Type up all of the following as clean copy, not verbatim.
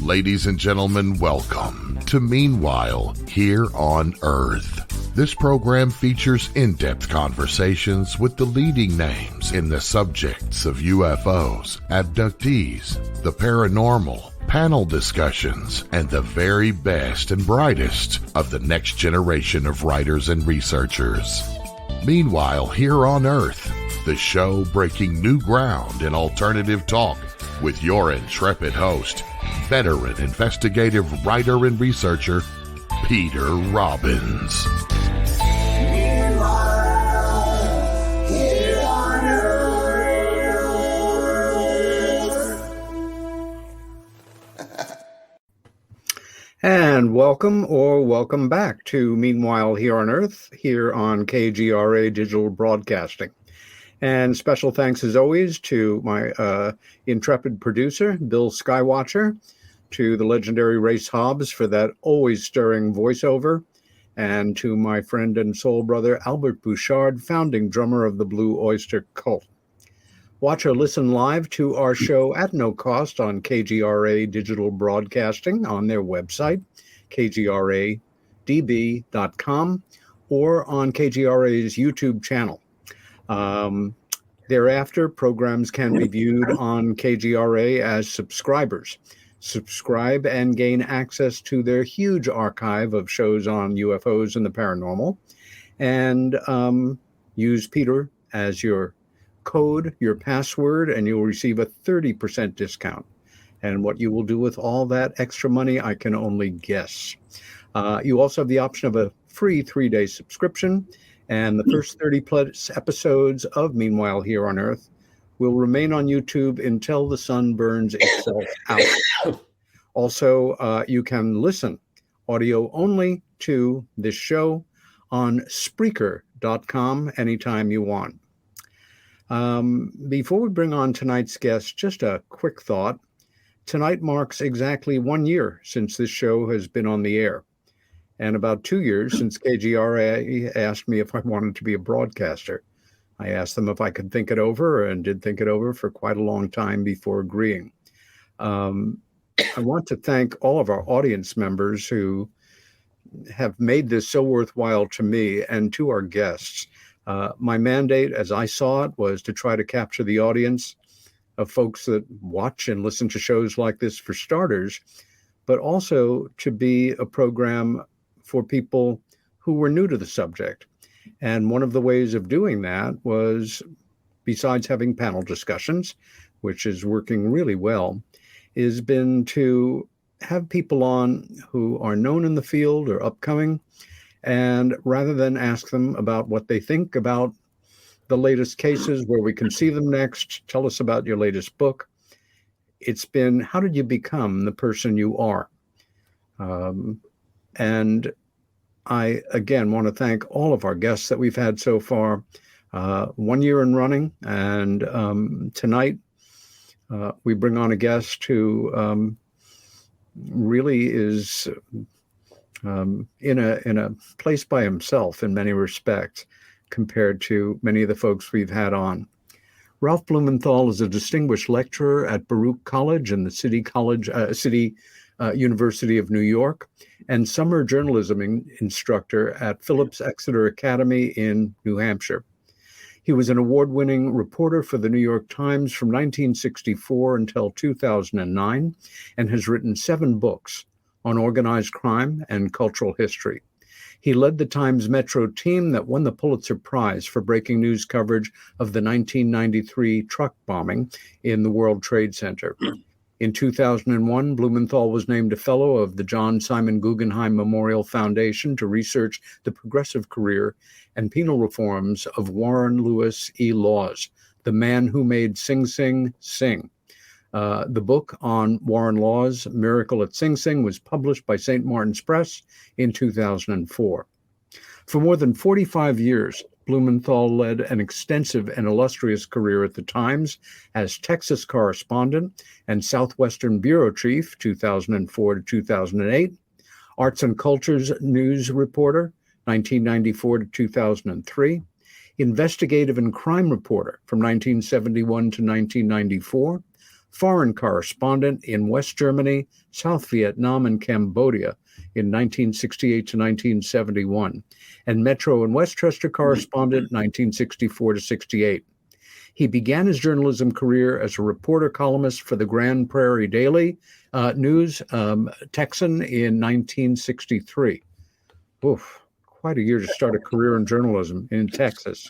Ladies and gentlemen, welcome to Meanwhile Here on Earth. This program features in-depth conversations with the leading names in the subjects of UFOs, abductees, the paranormal, panel discussions, and the very best and brightest of the next generation of writers and researchers. Meanwhile Here on Earth, the show breaking new ground in alternative talk with your intrepid host, veteran investigative writer and researcher, Peter Robbins. Here on Earth. And welcome back to Meanwhile Here on Earth, here on KGRA Digital Broadcasting. And special thanks, as always, to my intrepid producer, Bill Skywatcher, to the legendary Race Hobbs for that always stirring voiceover, and to my friend and soul brother, Albert Bouchard, founding drummer of the Blue Oyster Cult. Watch or listen live to our show at no cost on KGRA Digital Broadcasting on their website, kgradb.com, or on KGRA's YouTube channel. Thereafter, programs can be viewed on KGRA as subscribers. Subscribe and gain access to their huge archive of shows on UFOs and the paranormal. And use Peter as your code, your password, and you'll receive a 30% discount. And what you will do with all that extra money, I can only guess. You also have the option of a free 3-day subscription. And the first 30 plus episodes of Meanwhile Here on Earth will remain on YouTube until the sun burns itself out. Also, you can listen audio only to this show on Spreaker.com anytime you want. Before we bring on tonight's guest, just a quick thought. Tonight marks exactly 1 year since this show has been on the air, and about 2 years since KGRA asked me if I wanted to be a broadcaster. I asked them if I could think it over, and did think it over for quite a long time before agreeing. I want to thank all of our audience members who have made this so worthwhile to me and to our guests. My mandate, as I saw it, was to try to capture the audience of folks that watch and listen to shows like this for starters, but also to be a program for people who were new to the subject. And one of the ways of doing that was, besides having panel discussions, which is working really well, has been to have people on who are known in the field or upcoming, and rather than ask them about what they think about the latest cases, where we can see them next, tell us about your latest book, it's been, how did you become the person you are? And I, again, want to thank all of our guests that we've had so far, 1 year in running. And tonight, we bring on a guest who really is in a place by himself in many respects compared to many of the folks we've had on. Ralph Blumenthal is a distinguished lecturer at Baruch College and the City University of New York, and summer journalism instructor at Phillips Exeter Academy in New Hampshire. He was an award-winning reporter for the New York Times from 1964 until 2009, and has written 7 books on organized crime and cultural history. He led the Times Metro team that won the Pulitzer Prize for breaking news coverage of the 1993 truck bombing in the World Trade Center. In 2001, Blumenthal was named a fellow of the John Simon Guggenheim Memorial Foundation to research the progressive career and penal reforms of Warren Lewis E. Laws, the man who made Sing Sing sing. The book on Warren Laws, Miracle at Sing Sing, was published by St. Martin's Press in 2004. For more than 45 years, Blumenthal led an extensive and illustrious career at the Times as Texas correspondent and Southwestern bureau chief, 2004 to 2008, arts and cultures news reporter, 1994 to 2003, investigative and crime reporter from 1971 to 1994, foreign correspondent in West Germany, South Vietnam, and Cambodia in 1968 to 1971, and Metro and Westchester correspondent 1964 to 68. He began his journalism career as a reporter columnist for the Grand Prairie Daily News Texan in 1963. Oof, quite a year to start a career in journalism in Texas.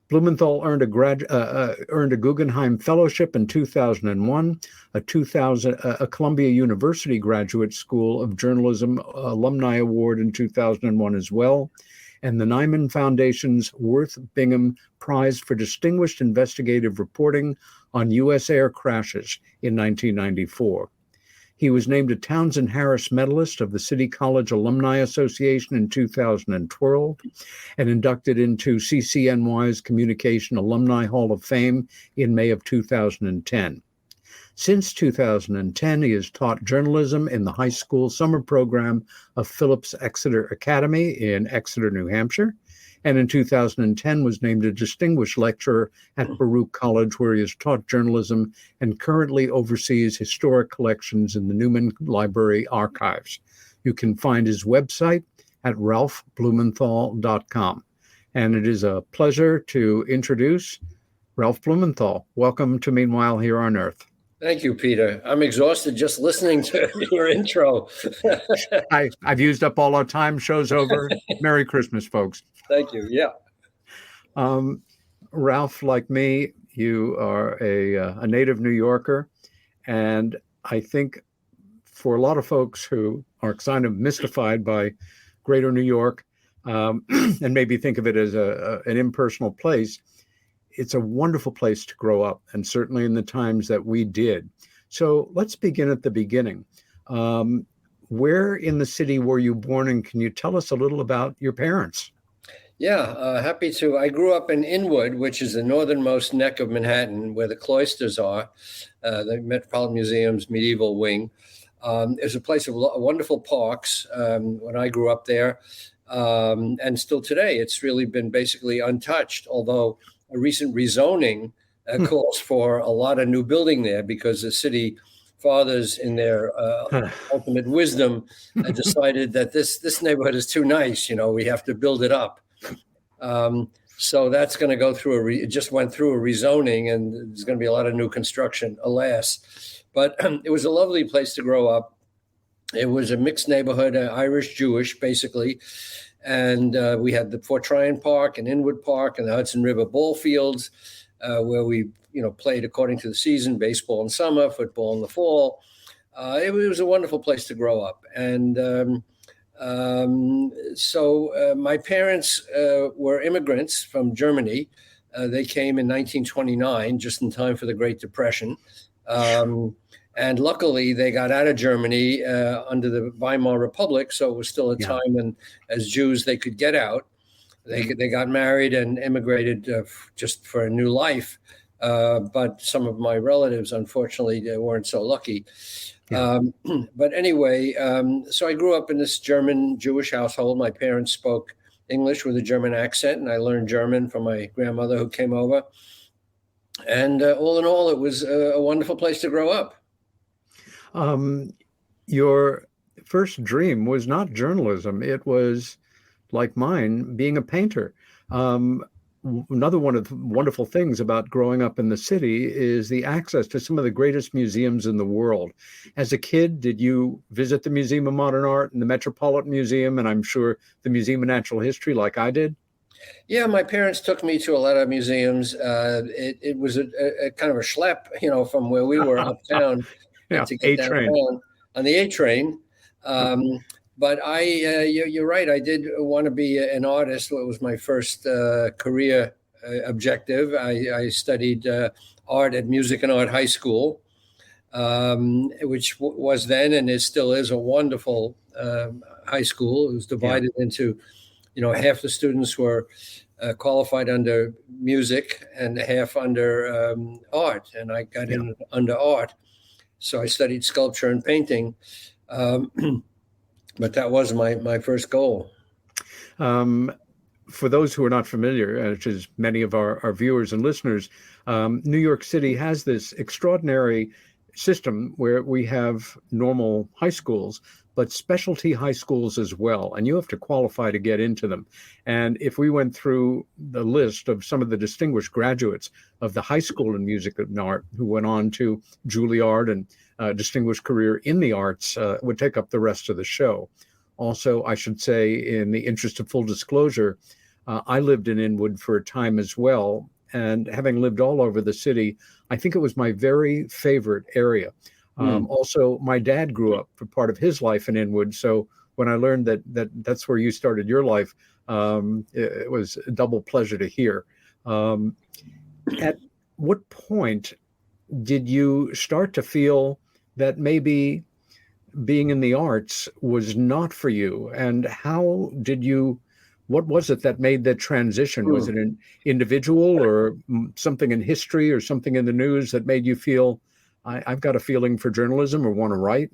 Blumenthal earned a Guggenheim Fellowship in 2001, a Columbia University Graduate School of Journalism Alumni Award in 2001 as well, and the Nyman Foundation's Worth Bingham Prize for Distinguished Investigative Reporting on U.S. Air Crashes in 1994. He was named a Townsend Harris Medalist of the City College Alumni Association in 2012 and inducted into CCNY's Communication Alumni Hall of Fame in May of 2010. Since 2010, he has taught journalism in the high school summer program of Phillips Exeter Academy in Exeter, New Hampshire, and in 2010 was named a distinguished lecturer at Baruch College, where he has taught journalism and currently oversees historic collections in the Newman Library archives. You can find his website at ralphblumenthal.com. And it is a pleasure to introduce Ralph Blumenthal. Welcome to Meanwhile Here on Earth. Thank you, Peter. I'm exhausted just listening to your intro. I've used up all our time. Show's over. Merry Christmas, folks. Thank you. Yeah. Ralph, like me, you are a native New Yorker. And I think for a lot of folks who are kind of mystified by greater New York and maybe think of it as an impersonal place, it's a wonderful place to grow up, and certainly in the times that we did. So let's begin at the beginning. Where in the city were you born, and can you tell us a little about your parents? Yeah, happy to. I grew up in Inwood, which is the northernmost neck of Manhattan, where the cloisters are, the Metropolitan Museum's medieval wing. It's a place of wonderful parks when I grew up there. And still today, it's really been basically untouched, although a recent rezoning calls for a lot of new building there because the city fathers, in their ultimate wisdom, decided that this neighborhood is too nice. We have to build it up. So that's going to go through it just went through a rezoning, and there's going to be a lot of new construction, alas. But it was a lovely place to grow up. It was a mixed neighborhood, Irish, Jewish, basically. And we had the Fort Tryon Park and Inwood Park and the Hudson River ball fields, where we, played according to the season, baseball in summer, football in the fall. It was a wonderful place to grow up. And so my parents were immigrants from Germany. They came in 1929, just in time for the Great Depression. And luckily, they got out of Germany under the Weimar Republic, so it was still a time when, as Jews, they could get out. They got married and immigrated just for a new life. But some of my relatives, unfortunately, they weren't so lucky. Yeah. But anyway, so I grew up in this German Jewish household. My parents spoke English with a German accent, and I learned German from my grandmother who came over. And all in all, it was a wonderful place to grow up. Your first dream was not journalism. It was, like mine, being a painter. Another one of the wonderful things about growing up in the city is the access to some of the greatest museums in the world. As a kid, did you visit the Museum of Modern Art and the Metropolitan Museum, and I'm sure the Museum of Natural History like I did? Yeah, my parents took me to a lot of museums. It was a kind of a schlep, from where we were uptown to get downtown on the A train. But you're right. I did want to be an artist. It was my first career objective. I studied art at Music and Art High School, which was then and still is a wonderful high school. It was divided into, half the students were qualified under music and half under art. And I got in under art. So I studied sculpture and painting. But that was my first goal. for those who are not familiar, which is many of our viewers and listeners, New York City has this extraordinary system where we have normal high schools, but specialty high schools as well. And you have to qualify to get into them. And if we went through the list of some of the distinguished graduates of the high school in music and art who went on to Juilliard and distinguished career in the arts, would take up the rest of the show. Also, I should say, in the interest of full disclosure, I lived in Inwood for a time as well. And having lived all over the city, I think it was my very favorite area. Also, my dad grew up for part of his life in Inwood. So when I learned that's where you started your life, it was a double pleasure to hear. At what point did you start to feel that maybe being in the arts was not for you? And what was it that made that transition? Was it an individual or something in history or something in the news that made you feel, I've got a feeling for journalism or want to write?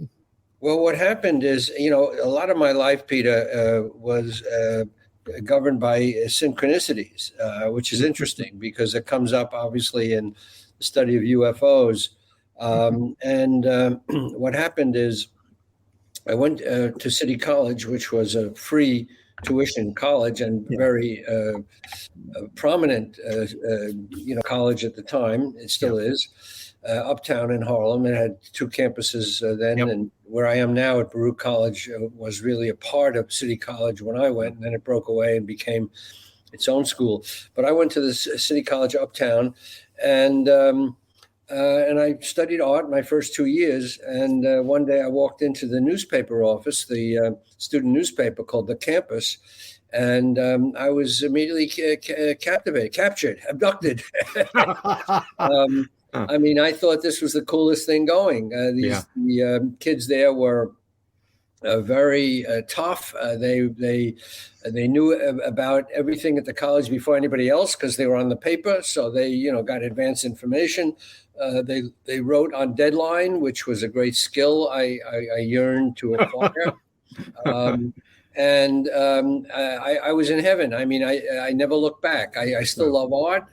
Well, what happened is, a lot of my life, Peter, was governed by synchronicities, which is interesting because it comes up obviously in the study of UFOs. What happened is I went to City College, which was a free tuition college and very prominent, college at the time. It still is. Uptown in Harlem. It had two campuses then, and where I am now at Baruch College was really a part of City College when I went, and then it broke away and became its own school. But I went to the City College Uptown, and I studied art my first 2 years. And one day I walked into the newspaper office, the student newspaper called The Campus, and I was immediately captured, abducted. I mean, I thought this was the coolest thing going. The kids there were very tough. They knew about everything at the college before anybody else because they were on the paper. So they, got advanced information. They wrote on deadline, which was a great skill I yearned to acquire. I was in heaven. I mean, I never looked back. I still love art.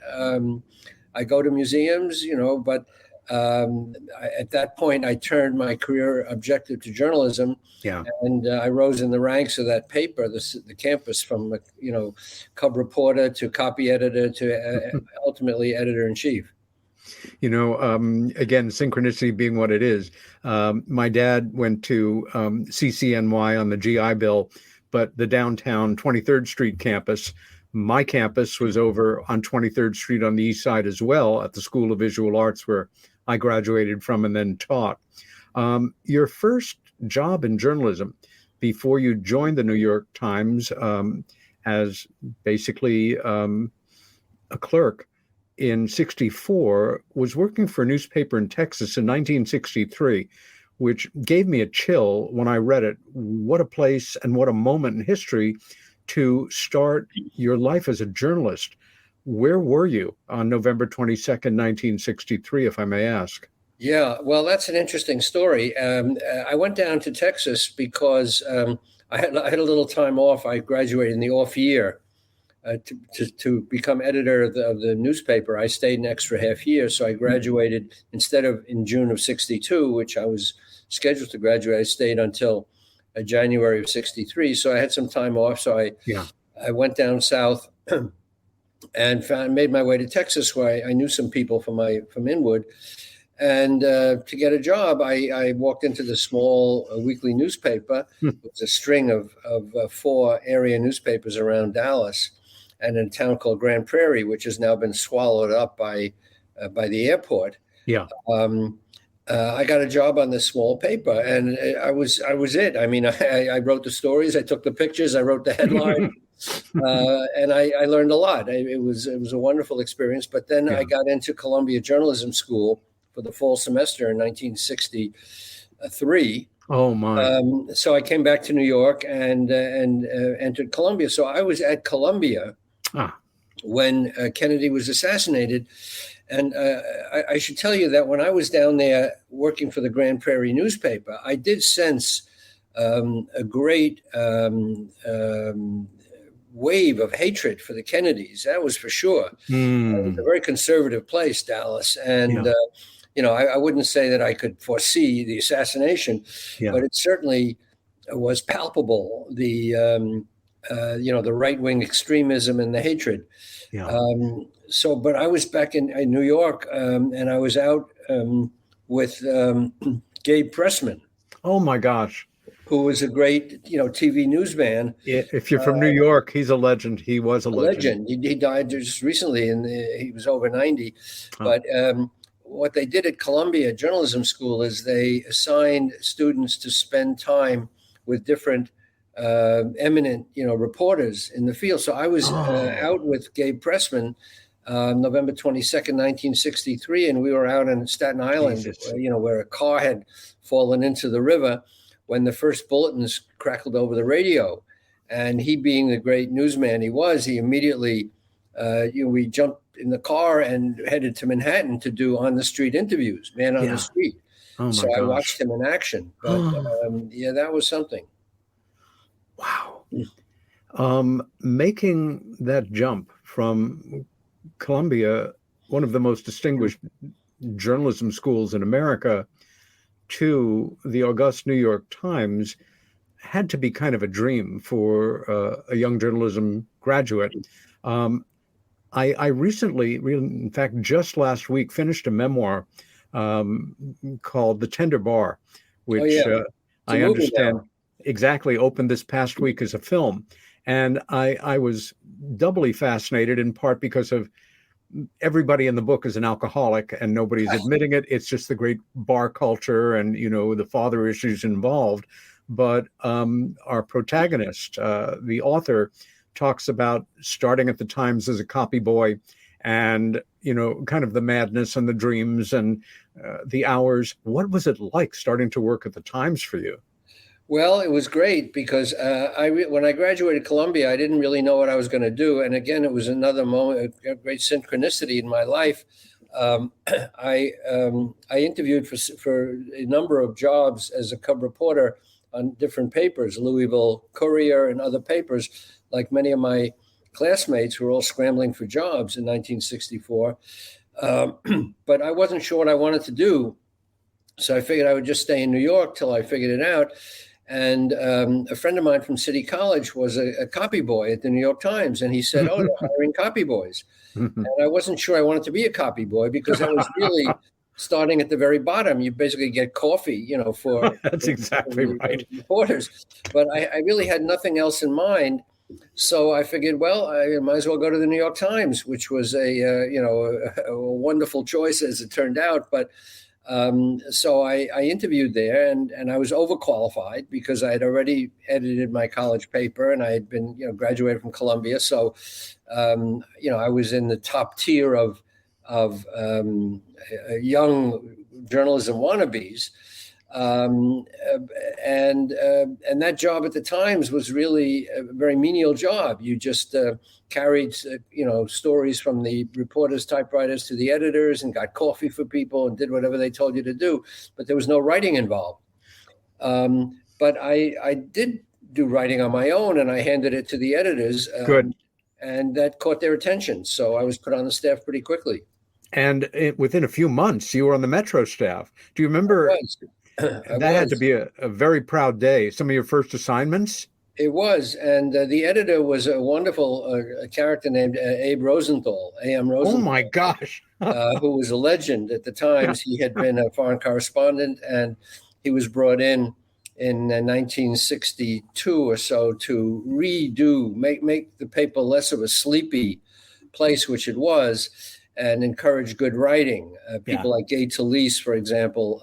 I go to museums, but at that point, I turned my career objective to journalism. Yeah. And I rose in the ranks of that paper, the Campus, from, cub reporter to copy editor to ultimately editor-in-chief. Again, synchronicity being what it is. My dad went to CCNY on the GI Bill, but the downtown 23rd Street campus. My campus was over on 23rd Street on the east side as well at the School of Visual Arts, where I graduated from and then taught. Your first job in journalism before you joined the New York Times as basically a clerk in 1964 was working for a newspaper in Texas in 1963, which gave me a chill when I read it. What a place and what a moment in history to start your life as a journalist. Where were you on November 22nd, 1963, if I may ask? Yeah, well, that's an interesting story. I went down to Texas because I had a little time off. I graduated in the off year to become editor of the newspaper. I stayed an extra half year, so I graduated instead of in June of 62, which I was scheduled to graduate. I stayed until January of 63. So I had some time off. So I went down south and made my way to Texas, where I knew some people from Inwood. And to get a job, I walked into the small weekly newspaper. It was a string of 4 area newspapers around Dallas, and in a town called Grand Prairie, which has now been swallowed up by the airport. Yeah. I got a job on this small paper, and I was it. I mean, I wrote the stories, I took the pictures, I wrote the headline, and I learned a lot. It was a wonderful experience. But then I got into Columbia Journalism School for the fall semester in 1963. Oh my! So I came back to New York and entered Columbia. So I was at Columbia when Kennedy was assassinated. And I should tell you that when I was down there working for the Grand Prairie newspaper, I did sense a great wave of hatred for the Kennedys. That was for sure. It was a very conservative place, Dallas. And, I wouldn't say that I could foresee the assassination, but it certainly was palpable, the right-wing extremism and the hatred. But I was back in New York, and I was out with Gabe Pressman. Oh, my gosh. Who was a great, TV newsman. If you're from New York, he's a legend. He was a legend. He died just recently, and he was over 90. But what they did at Columbia Journalism School is they assigned students to spend time with different eminent, reporters in the field. So I was out with Gabe Pressman November 22nd, 1963, and we were out in Staten Island, where a car had fallen into the river when the first bulletins crackled over the radio. And he, being the great newsman he was, he immediately, we jumped in the car and headed to Manhattan to do on-the-street interviews, man on the street. So I watched him in action. But that was something. Wow. Making that jump from Columbia, one of the most distinguished journalism schools in America, to the august New York Times had to be kind of a dream for a young journalism graduate. I recently, in fact, just last week, finished a memoir called The Tender Bar, which I understand exactly opened this past week as a film. And I was doubly fascinated, in part because of everybody in the book is an alcoholic and nobody's admitting it. It's just the great bar culture and, the father issues involved. But our protagonist, the author, talks about starting at the Times as a copy boy and, kind of the madness and the dreams and the hours. What was it like starting to work at the Times for you? Well, it was great because when I graduated Columbia, I didn't really know what I was going to do. And again, it was another moment, a great synchronicity in my life. I interviewed for a number of jobs as a cub reporter on different papers, Louisville Courier and other papers, like many of my classmates who were all scrambling for jobs in 1964. But I wasn't sure what I wanted to do. So I figured I would just stay in New York till I figured it out. And a friend of mine from City College was a copy boy at the New York Times. And he said, they're hiring copy boys. And I wasn't sure I wanted to be a copy boy because I was really starting at the very bottom. You basically get coffee, for that's exactly right. Reporters. But I really had nothing else in mind. So I figured, well, I might as well go to the New York Times, which was a wonderful choice as it turned out. But so I interviewed there and I was overqualified because I had already edited my college paper and I had been, graduated from Columbia. So, I was in the top tier of young journalism wannabes. And that job at the Times was really a very menial job. You just carried, stories from the reporters' typewriters to the editors and got coffee for people and did whatever they told you to do. But there was no writing involved. But I did do writing on my own, and I handed it to the editors. Good. And that caught their attention. So I was put on the staff pretty quickly. And within a few months, you were on the Metro staff. Do you remember? That had to be a very proud day. Some of your first assignments? It was. And the editor was a wonderful character named Abe Rosenthal, A.M. Rosenthal. Oh, my gosh. Who was a legend at the Times. He had been a foreign correspondent, and he was brought in 1962 or so to make the paper less of a sleepy place, which it was, and encourage good writing. People like Gay Talese, for example,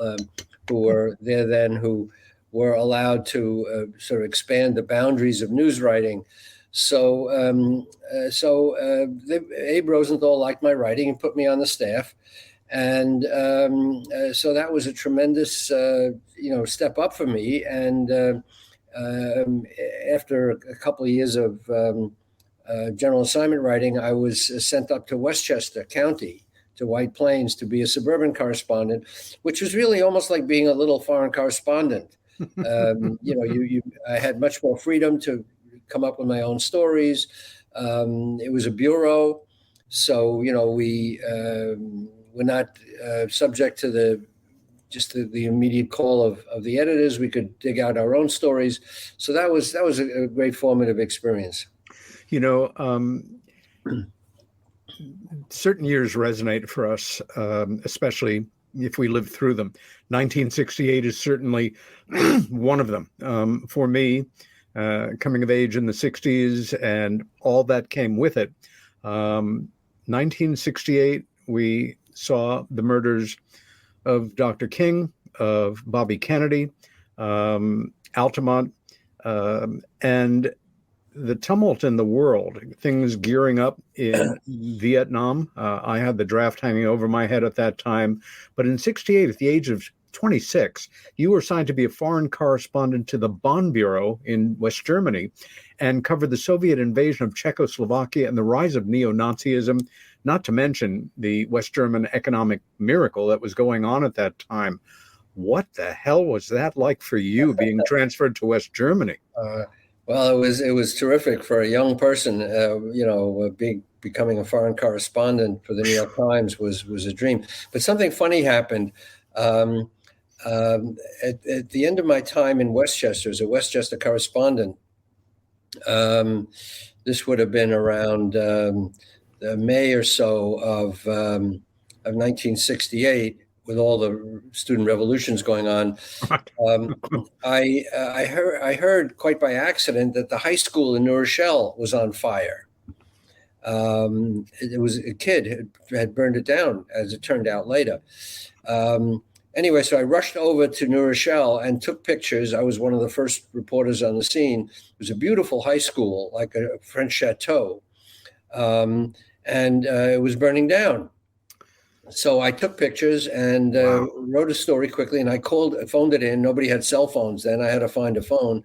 who were there then, who were allowed to sort of expand the boundaries of news writing. So Abe Rosenthal liked my writing and put me on the staff. And so that was a tremendous, step up for me. And after a couple of years of general assignment writing, I was sent up to Westchester County, to White Plains, to be a suburban correspondent, which was really almost like being a little foreign correspondent. I had much more freedom to come up with my own stories. It was a bureau, so we were not subject to the immediate call of the editors. We could dig out our own stories. So that was a great formative experience. Certain years resonate for us, especially if we live through them. 1968 is certainly one of them. For me, coming of age in the 60s and all that came with it. 1968, we saw the murders of Dr. King, of Bobby Kennedy, Altamont, and the tumult in the world, things gearing up in Vietnam. I had the draft hanging over my head at that time. But in 68, at the age of 26, you were assigned to be a foreign correspondent to the Bonn Bureau in West Germany and covered the Soviet invasion of Czechoslovakia and the rise of neo-Nazism, not to mention the West German economic miracle that was going on at that time. What the hell was that like for you being transferred to West Germany? Well, it was terrific for a young person. Becoming a foreign correspondent for the New York Times was a dream. But something funny happened. At the end of my time in Westchester as a Westchester correspondent, this would have been around May or so of 1968, with all the student revolutions going on. I heard quite by accident that the high school in New Rochelle was on fire. It was a kid who had burned it down, as it turned out later. Anyway, so I rushed over to New Rochelle and took pictures. I was one of the first reporters on the scene. It was a beautiful high school, like a French chateau, and it was burning down. So I took pictures and wrote a story quickly, and I phoned it in. Nobody had cell phones then. I had to find a phone.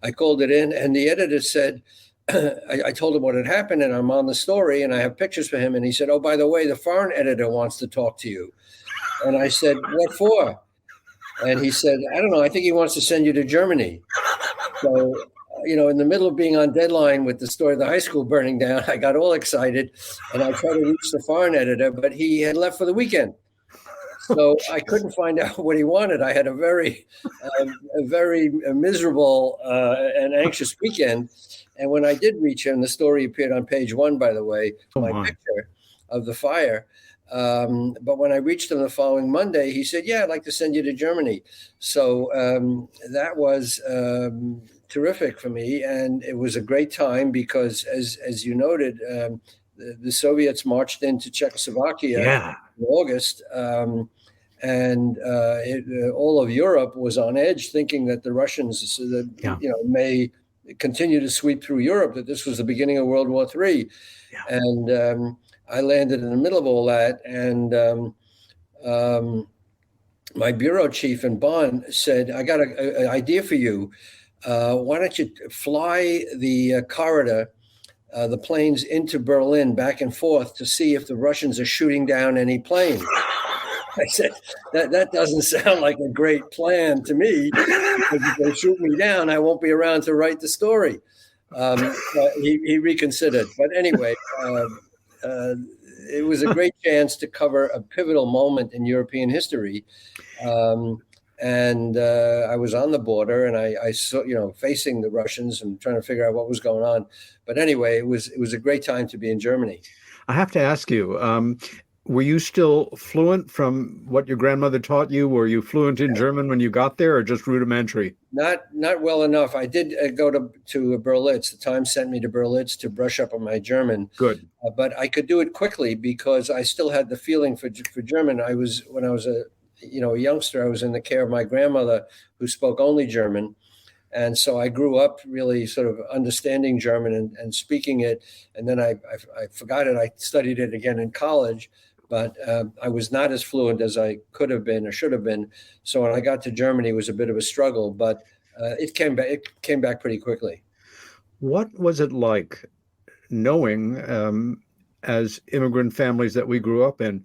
I called it in, and the editor said, I told him what had happened, and I'm on the story, and I have pictures for him. And he said, "Oh, by the way, the foreign editor wants to talk to you." And I said, "What for?" And he said, "I don't know. I think he wants to send you to Germany." So, in the middle of being on deadline with the story of the high school burning down, I got all excited, and I tried to reach the foreign editor, but he had left for the weekend. So I couldn't find out what he wanted. I had a very miserable and anxious weekend. And when I did reach him, the story appeared on page 1, by the way, my picture of the fire. But when I reached him the following Monday, he said, "Yeah, I'd like to send you to Germany." So that was terrific for me, and it was a great time because, as you noted, the Soviets marched into Czechoslovakia in August, and all of Europe was on edge, thinking that the Russians, may continue to sweep through Europe. That this was the beginning of World War III, and I landed in the middle of all that, and my bureau chief in Bonn said, "I got an idea for you. Why don't you fly the corridor, the planes into Berlin back and forth to see if the Russians are shooting down any planes?" I said, that doesn't sound like a great plan to me. If they shoot me down, I won't be around to write the story. He reconsidered. But anyway, it was a great chance to cover a pivotal moment in European history. And I was on the border, and I saw, facing the Russians and trying to figure out what was going on. But anyway, it was a great time to be in Germany. I have to ask you, were you still fluent from what your grandmother taught you? Were you fluent in German when you got there, or just rudimentary? Not well enough. I did go to Berlitz. The Times sent me to Berlitz to brush up on my German. Good. But I could do it quickly because I still had the feeling for German. When I was a youngster, I was in the care of my grandmother, who spoke only German. And so I grew up really sort of understanding German and speaking it. And then I forgot it. I studied it again in college, but I was not as fluent as I could have been or should have been. So when I got to Germany, it was a bit of a struggle, but it came back. It came back pretty quickly. What was it like knowing, as immigrant families that we grew up in,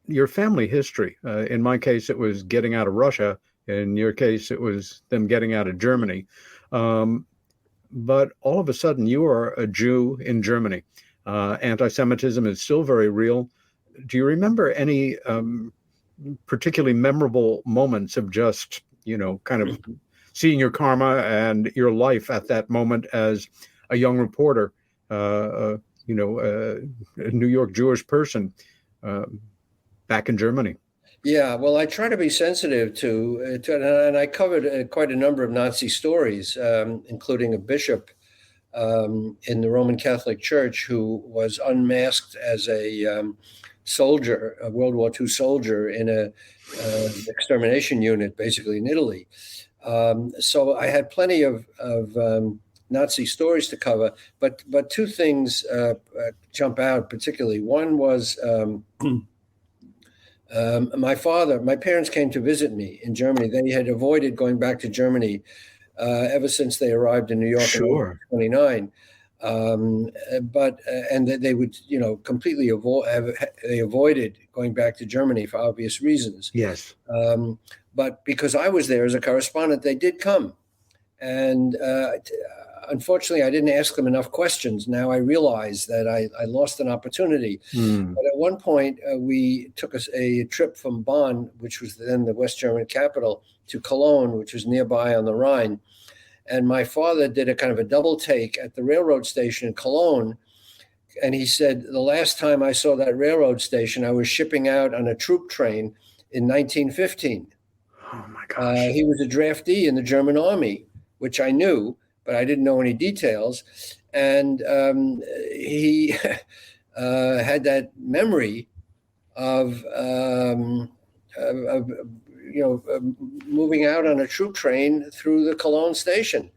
your family history? In my case, it was getting out of Russia. In your case, it was them getting out of Germany. but all of a sudden you are a Jew in Germany. Anti-Semitism is still very real. Do you remember any particularly memorable moments of just, kind of seeing your karma and your life at that moment as a young reporter, a New York Jewish person back in Germany? Yeah, well, I try to be sensitive and I covered quite a number of Nazi stories, including a bishop in the Roman Catholic Church who was unmasked as a soldier, a World War II soldier in a extermination unit, basically in Italy. So I had plenty of Nazi stories to cover, but two things jump out particularly. One was my parents came to visit me in Germany. They had avoided going back to Germany ever since they arrived in New York in Sure. 1929. And they would, completely avoided going back to Germany for obvious reasons. Yes. But because I was there as a correspondent, they did come. And unfortunately, I didn't ask them enough questions. Now I realize that I lost an opportunity. But at one point, we took a trip from Bonn, which was then the West German capital, to Cologne, which was nearby on the Rhine. And my father did a kind of a double take at the railroad station in Cologne. And he said, the last time I saw that railroad station, I was shipping out on a troop train in 1915. Oh, my gosh. He was a draftee in the German army, which I knew, but I didn't know any details. And he had that memory of moving out on a troop train through the Cologne station.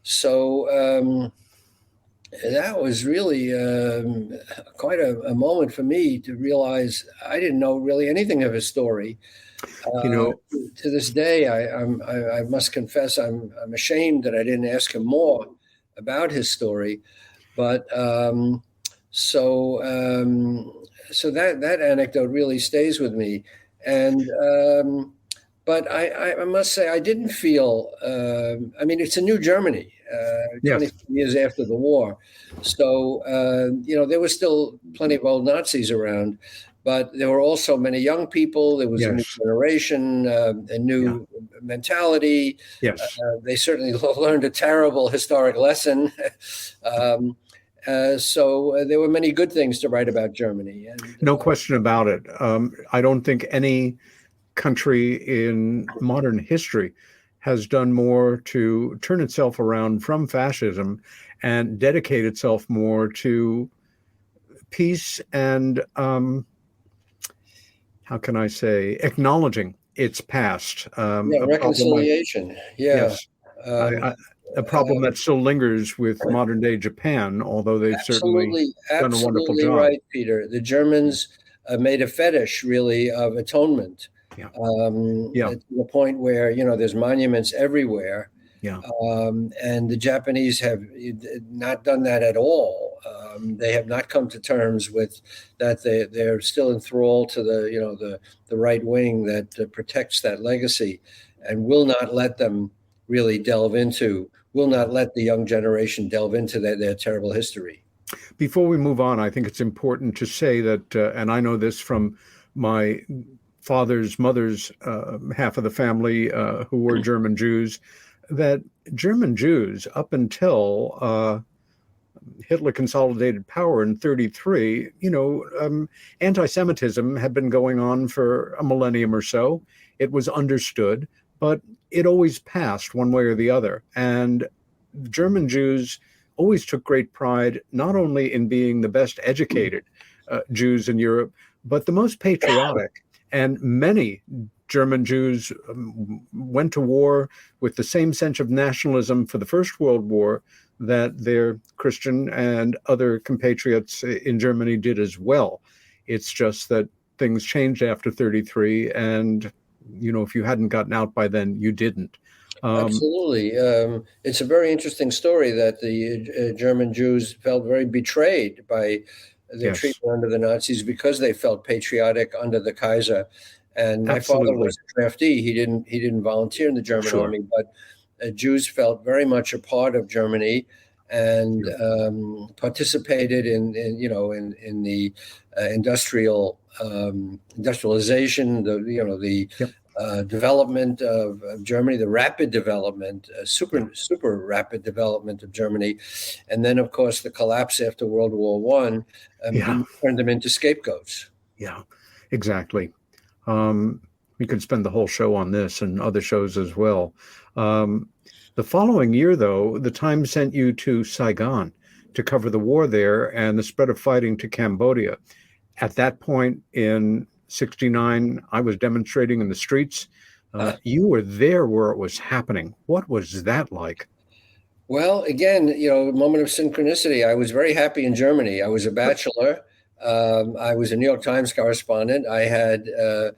So that was really quite a moment for me to realize I didn't know really anything of his story. To this day, I must confess I'm ashamed that I didn't ask him more about his story. But so that anecdote really stays with me. And but I must say I didn't feel. It's a new Germany, 20 years after the war, so there was still plenty of old Nazis around. But there were also many young people. There was a new generation, a new mentality. Yes. They certainly learned a terrible historic lesson. So there were many good things to write about Germany. And, no question about it. I don't think any country in modern history has done more to turn itself around from fascism and dedicate itself more to peace and how can I say, acknowledging its past. Reconciliation. Yes. A problem that still lingers with modern day Japan, although they've certainly done a wonderful job. Right, Peter. The Germans made a fetish, really, of atonement. To the point where, there's monuments everywhere. And the Japanese have not done that at all. They have not come to terms with that. They're still enthralled to the right wing that protects that legacy and will not let them really will not let the young generation delve into their terrible history. Before we move on, I think it's important to say that, and I know this from my father's mother's half of the family who were German Jews, that German Jews, up until Hitler consolidated power in 1933, anti-Semitism had been going on for a millennium or so. It was understood, but it always passed one way or the other. And German Jews always took great pride, not only in being the best educated Jews in Europe, but the most patriotic. And many German Jews went to war with the same sense of nationalism for the First World War that their Christian and other compatriots in Germany did as well. It's just that things changed after 1933, and if you hadn't gotten out by then, you didn't. Absolutely. It's a very interesting story that the German Jews felt very betrayed by their treatment under the Nazis because they felt patriotic under the Kaiser. And my father was a draftee. He didn't volunteer in the German army, but Jews felt very much a part of Germany and participated in the industrialization, the Yep. Development of Germany, the rapid development, super rapid development of Germany, and then of course the collapse after World War I turned them into scapegoats. Yeah, exactly. We could spend the whole show on this and other shows as well. The following year, though, the Times sent you to Saigon to cover the war there and the spread of fighting to Cambodia. At that point in '69, I was demonstrating in the streets. You were there where it was happening. What was that like? Well, again, a moment of synchronicity. I was very happy in Germany. I was a bachelor. I was a New York Times correspondent. I had, a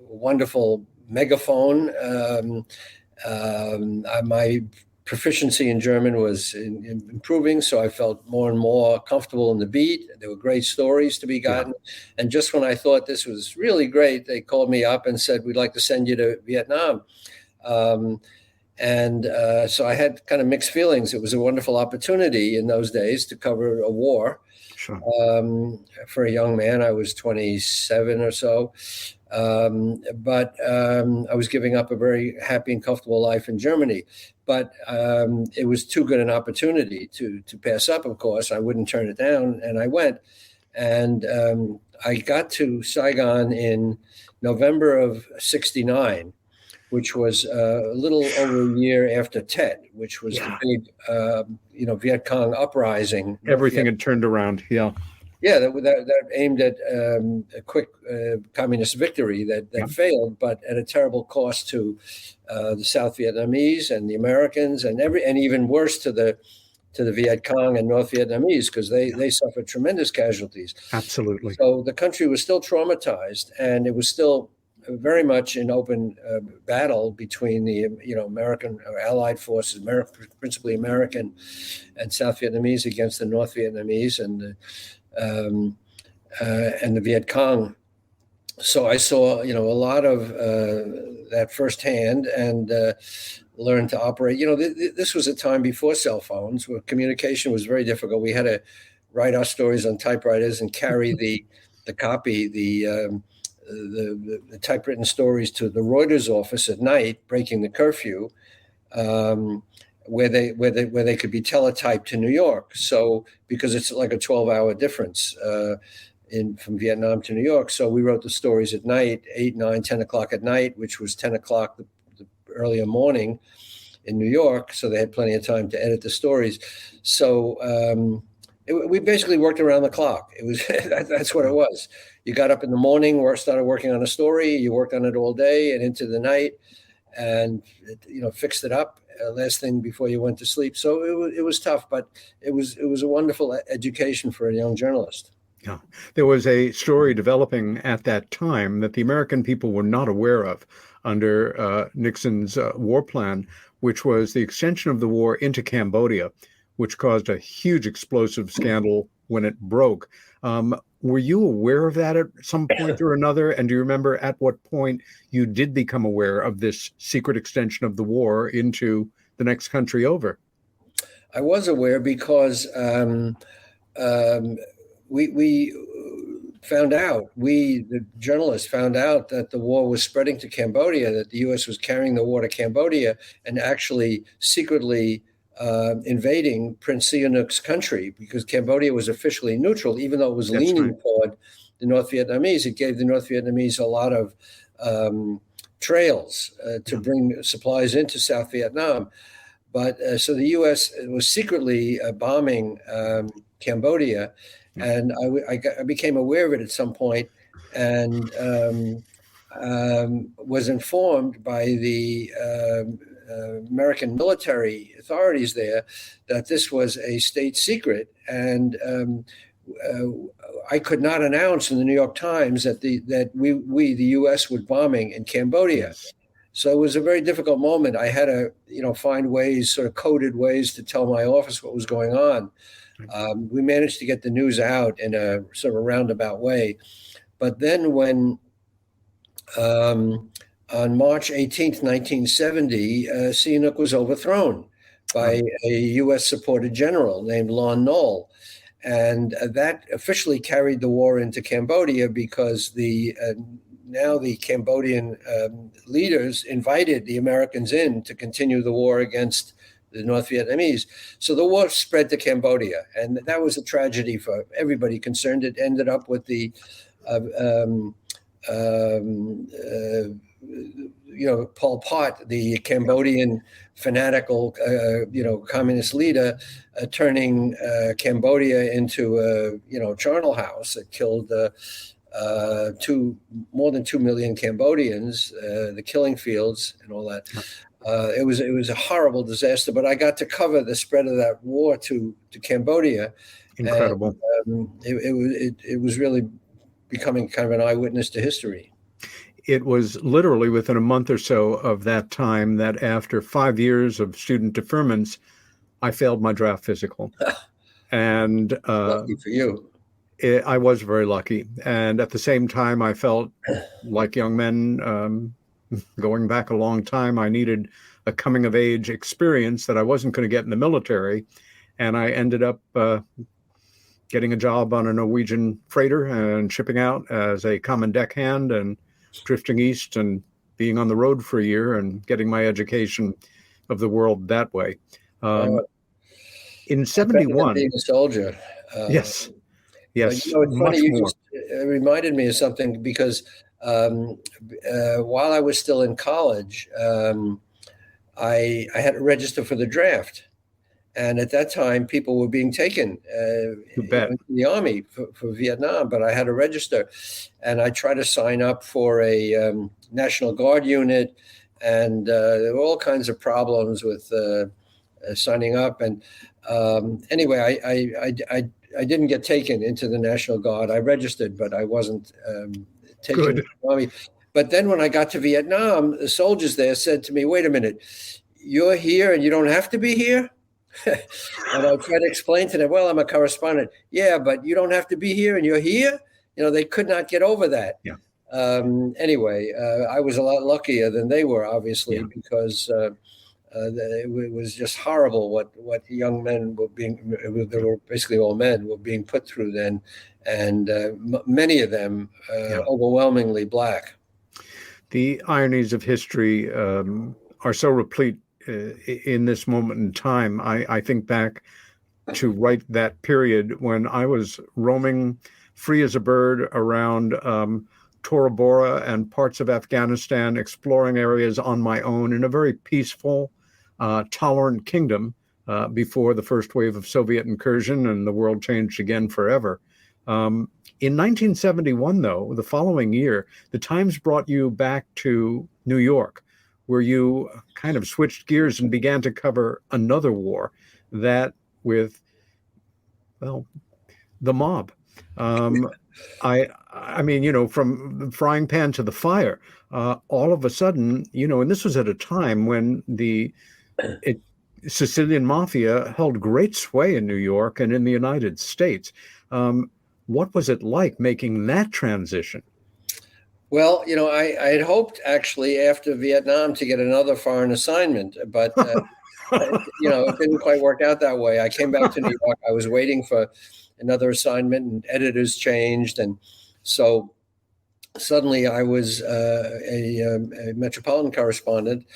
wonderful megaphone. My proficiency in German was improving, so I felt more and more comfortable in the beat. There were great stories to be gotten. Yeah. And just when I thought this was really great, they called me up and said, "We'd like to send you to Vietnam." So I had kind of mixed feelings. It was a wonderful opportunity in those days to cover a war. Sure. For a young man. I was 27 or so. But I was giving up a very happy and comfortable life in Germany. But it was too good an opportunity to pass up, of course. I wouldn't turn it down, and I went. And I got to Saigon in November of '69, which was a little over a year after Tet, which was the big, Viet Cong uprising. Everything had turned around, yeah. Yeah, that aimed at a quick communist victory that failed, but at a terrible cost to the South Vietnamese and the Americans, and even worse to the Viet Cong and North Vietnamese, because they suffered tremendous casualties. Absolutely. So the country was still traumatized, and it was still very much an open battle between the American or Allied forces, principally American and South Vietnamese, against the North Vietnamese and the Viet Cong. So I saw a lot of that firsthand and learned to operate. This was a time before cell phones, where communication was very difficult. We had to write our stories on typewriters and carry the copy, the typewritten stories to the Reuters office at night, breaking the curfew, where they could be teletyped to New York. So because it's like a 12-hour difference from Vietnam to New York, so we wrote the stories at night, 8, 9, 10 o'clock at night, which was 10 o'clock the earlier morning in New York. So they had plenty of time to edit the stories. So we basically worked around the clock. It was that's what it was. You got up in the morning, started working on a story. You worked on it all day and into the night, and fixed it up last thing before you went to sleep. So it was tough, but it was a wonderful education for a young journalist. Yeah, there was a story developing at that time that the American people were not aware of under Nixon's war plan, which was the extension of the war into Cambodia, which caused a huge explosive scandal when it broke. Were you aware of that at some point or another? And do you remember at what point you did become aware of this secret extension of the war into the next country over? I was aware because we found out, the journalists found out that the war was spreading to Cambodia, that the U.S. was carrying the war to Cambodia and actually secretly invading Prince Sihanouk's country, because Cambodia was officially neutral, even though it was leaning toward the North Vietnamese. It gave the North Vietnamese a lot of trails to bring supplies into South Vietnam. But so the U.S. was secretly bombing Cambodia, and I became aware of it at some point, and was informed by the American military authorities there that this was a state secret, and I could not announce in the New York Times that we the U.S. would bombing in Cambodia. Yes. So it was a very difficult moment. I had to find ways, sort of coded ways, to tell my office what was going on. We managed to get the news out in a sort of roundabout way, but then when on March 18th, 1970, Sihanouk was overthrown by a U.S.-supported general named Lon Nol. And that officially carried the war into Cambodia because now the Cambodian leaders invited the Americans in to continue the war against the North Vietnamese. So the war spread to Cambodia, and that was a tragedy for everybody concerned. It ended up with the Pol Pot, the Cambodian fanatical, communist leader, turning Cambodia into a charnel house that killed more than 2 million Cambodians, the killing fields and all that. It was a horrible disaster, but I got to cover the spread of that war to Cambodia. Incredible. And, it was really becoming kind of an eyewitness to history. It was literally within a month or so of that time that after 5 years of student deferments, I failed my draft physical. And lucky for you. I was very lucky. And at the same time, I felt like young men, going back a long time, I needed a coming of age experience that I wasn't going to get in the military. And I ended up getting a job on a Norwegian freighter and shipping out as a common deckhand and drifting east and being on the road for a year and getting my education of the world that way. In 71, being a soldier. Yes, it's funny. It reminded me of something because while I was still in college, I had to register for the draft. And at that time, people were being taken into the army for Vietnam, but I had to register. And I tried to sign up for a National Guard unit, and there were all kinds of problems with signing up. And anyway, I didn't get taken into the National Guard. I registered, but I wasn't taken into the army. But then when I got to Vietnam, the soldiers there said to me, "Wait a minute, you're here and you don't have to be here?" And I tried to explain to them, well, I'm a correspondent. Yeah, but you don't have to be here and you're here. They could not get over that. Yeah. Anyway, I was a lot luckier than they were, obviously, because it was just horrible what young men were being, they were basically all men, were being put through then. And many of them overwhelmingly Black. The ironies of history are so replete in this moment in time. I think back to right that period when I was roaming free as a bird around Tora Bora and parts of Afghanistan, exploring areas on my own in a very peaceful, tolerant kingdom before the first wave of Soviet incursion and the world changed again forever. In 1971, though, the following year, the Times brought you back to New York, where you kind of switched gears and began to cover another war, that with, well, the mob. I mean, from the frying pan to the fire, all of a sudden, and this was at a time when the Sicilian mafia held great sway in New York and in the United States. What was it like making that transition? Well, I had hoped actually after Vietnam to get another foreign assignment, but it didn't quite work out that way. I came back to New York. I was waiting for another assignment, and editors changed, and so suddenly I was a metropolitan correspondent,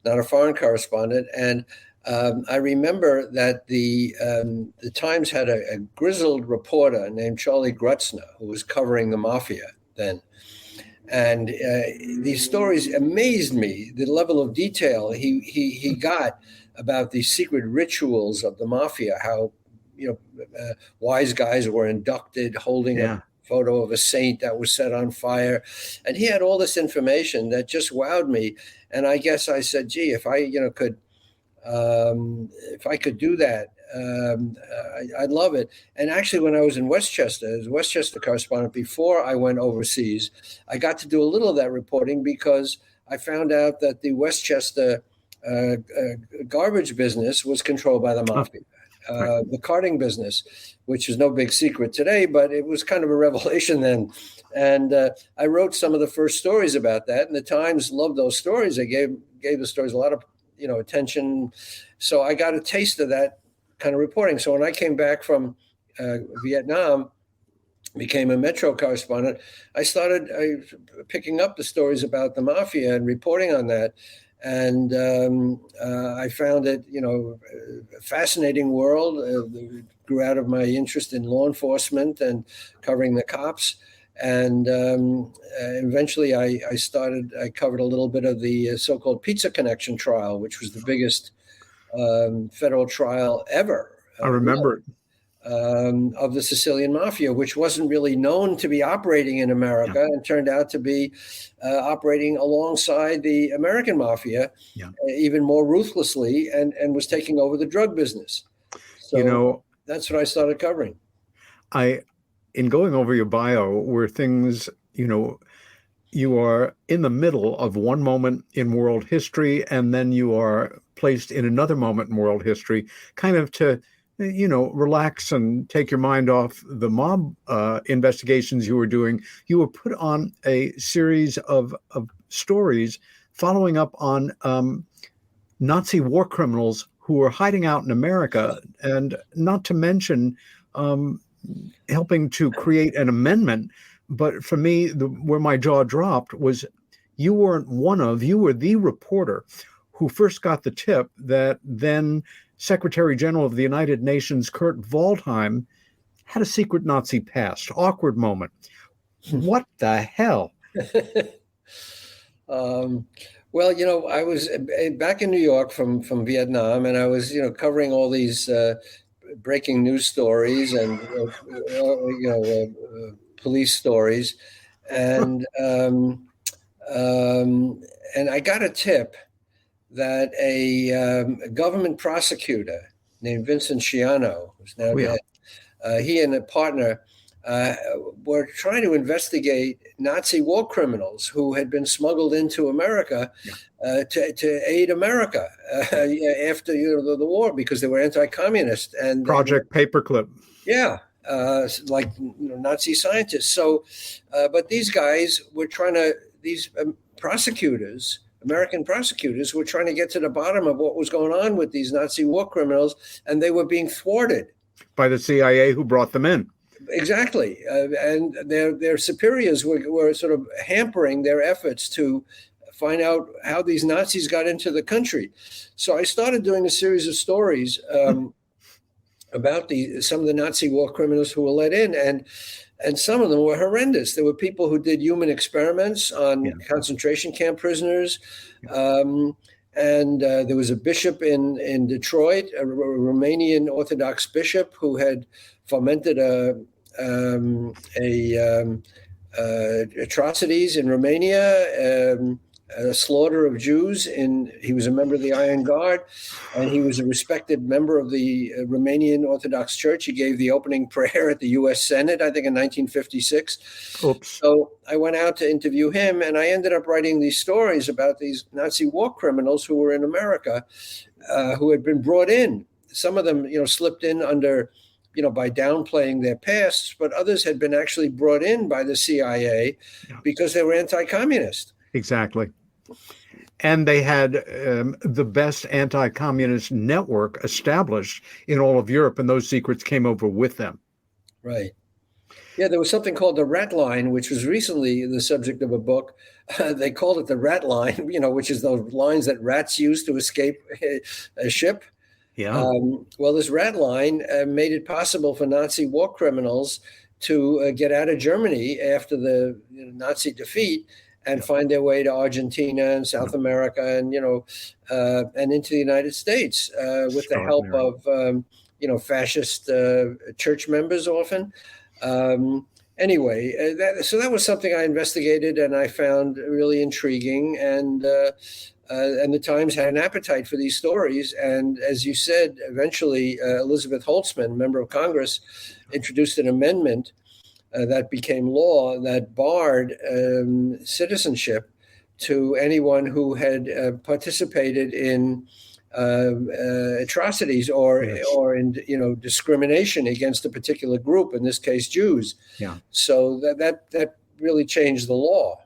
not a foreign correspondent, and I remember that the Times had a grizzled reporter named Charlie Grutzner who was covering the mafia then. And these stories amazed me, the level of detail he got about the secret rituals of the mafia, how wise guys were inducted holding a photo of a saint that was set on fire. And he had all this information that just wowed me. And I guess I said, gee, if I could do that, I'd love it. And actually, when I was in Westchester, as Westchester correspondent, before I went overseas, I got to do a little of that reporting because I found out that the Westchester garbage business was controlled by the mafia. The carting business, which is no big secret today, but it was kind of a revelation then. And I wrote some of the first stories about that, and the Times loved those stories. They gave the stories a lot of attention. So I got a taste of that kind of reporting. So when I came back from Vietnam, became a Metro correspondent, I started picking up the stories about the mafia and reporting on that. And I found it, a fascinating world. It grew out of my interest in law enforcement and covering the cops. And eventually I covered a little bit of the so-called Pizza Connection trial, which was the biggest federal trial ever. I remember it. Of the Sicilian mafia, which wasn't really known to be operating in America, and turned out to be operating alongside the American mafia, even more ruthlessly, and was taking over the drug business. So that's what I started covering. In going over your bio, were things, you are in the middle of one moment in world history, and then you are placed in another moment in world history, kind of to relax and take your mind off the mob investigations you were doing. You were put on a series of stories following up on Nazi war criminals who were hiding out in America, and not to mention helping to create an amendment. But for me, where my jaw dropped was you were the reporter who first got the tip that then Secretary General of the United Nations, Kurt Waldheim, had a secret Nazi past. Awkward moment. What the hell? Well, I was back in New York from Vietnam, and I was, covering all these breaking news stories and, police stories. And I got a tip that a government prosecutor named Vincent Sciano, who's now dead, he and a partner were trying to investigate Nazi war criminals who had been smuggled into America to aid America after the war, because they were anti-communist and Project Paperclip. Yeah, like Nazi scientists. So, but these guys were these prosecutors. American prosecutors were trying to get to the bottom of what was going on with these Nazi war criminals, and they were being thwarted by the CIA, who brought them in. Exactly, and their superiors were sort of hampering their efforts to find out how these Nazis got into the country. So I started doing a series of stories about some of the Nazi war criminals who were let in, and some of them were horrendous. There were people who did human experiments on concentration camp prisoners. And there was a bishop in Detroit, a Romanian Orthodox bishop, who had fomented atrocities in Romania, a slaughter of Jews. He was a member of the Iron Guard, and he was a respected member of the Romanian Orthodox Church. He gave the opening prayer at the U.S. Senate, I think, in 1956. Oops. So I went out to interview him, and I ended up writing these stories about these Nazi war criminals who were in America, who had been brought in. Some of them, slipped in under, by downplaying their pasts, but others had been actually brought in by the CIA because they were anti-communist. Exactly. And they had the best anti-communist network established in all of Europe, and those secrets came over with them. Right. Yeah, there was something called the Rat Line, which was recently the subject of a book. They called it the Rat Line, which is those lines that rats use to escape a ship. Yeah. Well, this Rat Line made it possible for Nazi war criminals to get out of Germany after the Nazi defeat and find their way to Argentina and South America and, and into the United States with the help of, fascist church members often. Anyway, so that was something I investigated and I found really intriguing. And the Times had an appetite for these stories. And as you said, eventually Elizabeth Holtzman, member of Congress, introduced an amendment that became law that barred citizenship to anyone who had participated in atrocities or in discrimination against a particular group, in this case Jews. Yeah. So that really changed the law.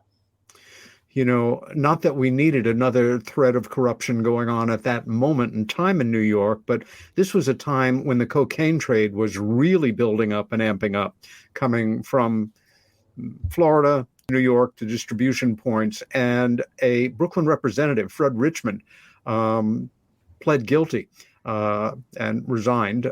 Not that we needed another thread of corruption going on at that moment in time in New York, but this was a time when the cocaine trade was really building up and amping up, coming from Florida, New York to distribution points. And a Brooklyn representative, Fred Richmond, pled guilty and resigned.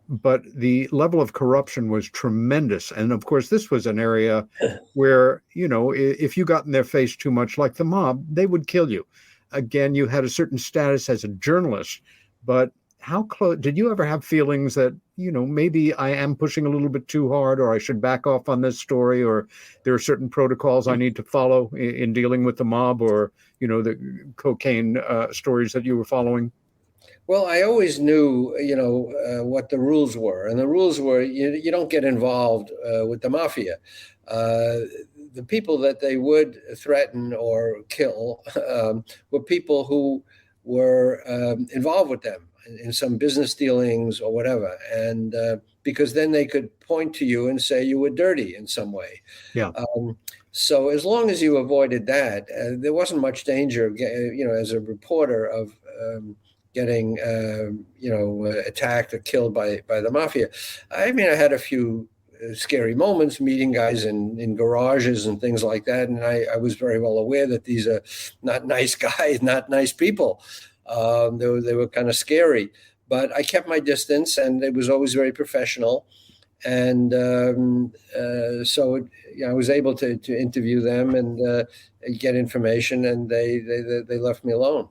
But the level of corruption was tremendous. And of course, this was an area where, if you got in their face too much, like the mob, they would kill you. Again, you had a certain status as a journalist, but how close did you ever have feelings that, maybe I am pushing a little bit too hard, or I should back off on this story, or there are certain protocols I need to follow in dealing with the mob, or, the cocaine stories that you were following? Well, I always knew, what the rules were. And the rules were you don't get involved with the mafia. The people that they would threaten or kill were people who were involved with them in some business dealings or whatever. And because then they could point to you and say you were dirty in some way. Yeah. So as long as you avoided that, there wasn't much danger, as a reporter of getting, attacked or killed by the mafia. I mean, I had a few scary moments meeting guys in garages and things like that. And I was very well aware that these are not nice guys, not nice people. They were kind of scary, but I kept my distance, and it was always very professional. And so I was able to interview them and get information, and they left me alone.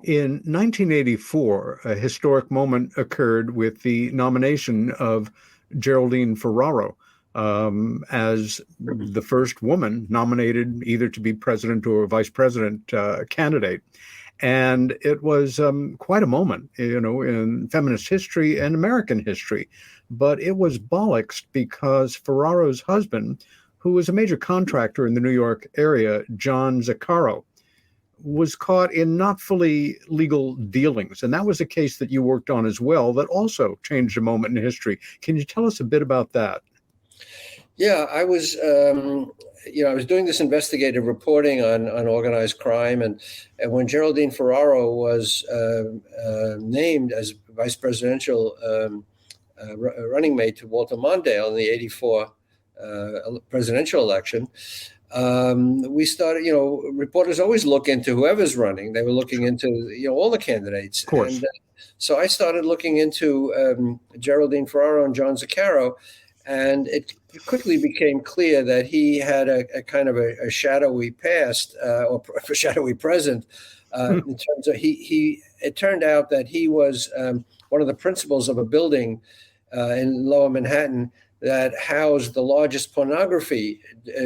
In 1984, a historic moment occurred with the nomination of Geraldine Ferraro as the first woman nominated either to be president or vice president candidate. And it was quite a moment, in feminist history and American history. But it was bollocksed because Ferraro's husband, who was a major contractor in the New York area, John Zaccaro, was caught in not fully legal dealings. And that was a case that you worked on as well that also changed a moment in history. Can you tell us a bit about that? Yeah, I was, I was doing this investigative reporting on organized crime. And when Geraldine Ferraro was named as vice presidential running mate to Walter Mondale in the 84 presidential election, we started, reporters always look into whoever's running. They were looking into, all the candidates. Of course. And so I started looking into Geraldine Ferraro and John Zaccaro, and it quickly became clear that he had a kind of a shadowy past or a shadowy present in terms of it turned out that he was one of the principals of a building in Lower Manhattan that housed the largest pornography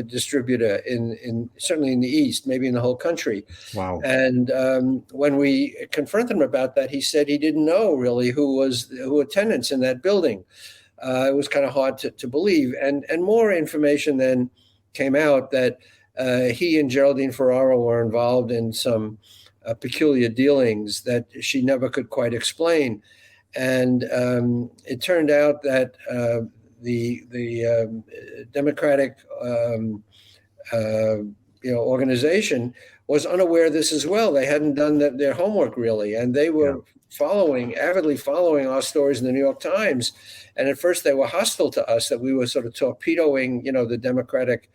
distributor in certainly in the East, maybe in the whole country. Wow. And when we confronted him about that, he said he didn't know really who were tenants in that building. It was kind of hard to believe. And more information then came out that he and Geraldine Ferraro were involved in some peculiar dealings that she never could quite explain. And it turned out that the Democratic organization was unaware of this as well. They hadn't done their homework really, and they were avidly following our stories in the New York Times. And at first they were hostile to us, that we were sort of torpedoing, the Democratic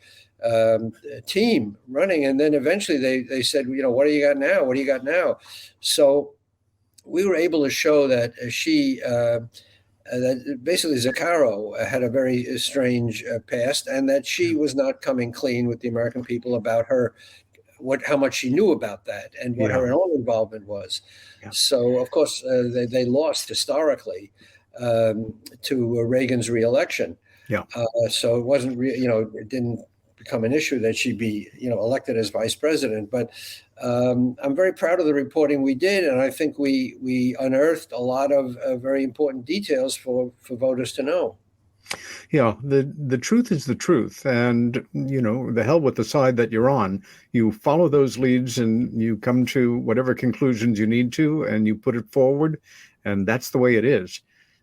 team running. And then eventually they said, what do you got now? What do you got now? So we were able to show that that basically Zaccaro had a very strange past, and that she was not coming clean with the American people about how much she knew about that and what her own involvement was. Yeah. So, of course, they lost historically to Reagan's reelection. Yeah. So it wasn't, it didn't become an issue that she'd be, elected as vice president. But I'm very proud of the reporting we did, and I think we unearthed a lot of very important details for voters to know. Yeah, the truth is the truth, and the hell with the side that you're on. You follow those leads, and you come to whatever conclusions you need to, and you put it forward, and that's the way it is.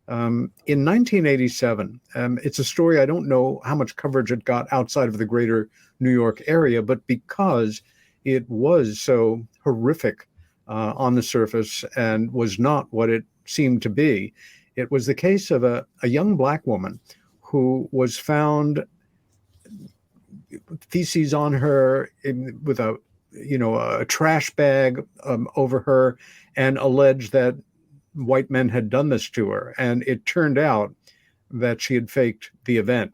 In 1987, it's a story I don't know how much coverage it got outside of the greater New York area, but because it was so horrific on the surface and was not what it seemed to be, it was the case of a young Black woman who was found feces on her with a trash bag over her, and alleged that white men had done this to her. And it turned out that she had faked the event.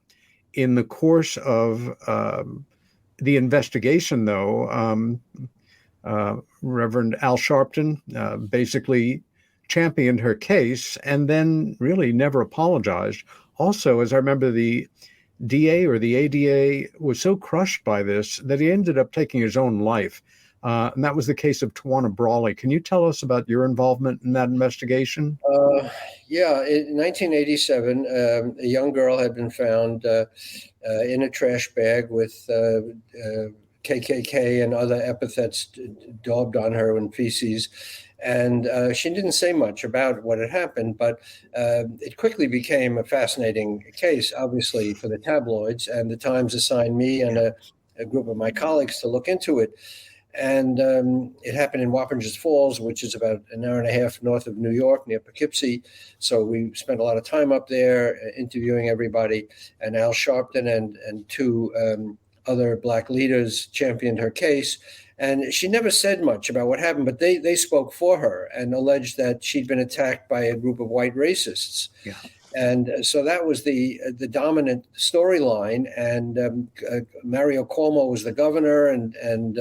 In the course of the investigation, though, Reverend Al Sharpton basically championed her case and then really never apologized. Also, as I remember, the DA or the ADA was so crushed by this that he ended up taking his own life. And that was the case of Tawana Brawley. Can you tell us about your involvement in that investigation? Yeah, in 1987, a young girl had been found in a trash bag with KKK and other epithets daubed on her in feces. And she didn't say much about what had happened, but it quickly became a fascinating case, obviously, for the tabloids. And the Times assigned me and a group of my colleagues to look into it. And it happened in Wappingers Falls, which is about an hour and a half north of New York, near Poughkeepsie. So we spent a lot of time up there interviewing everybody. And Al Sharpton and two other Black leaders championed her case. And she never said much about what happened, but they spoke for her and alleged that she'd been attacked by a group of white racists. Yeah. And so that was the dominant storyline. And Mario Cuomo was the governor, and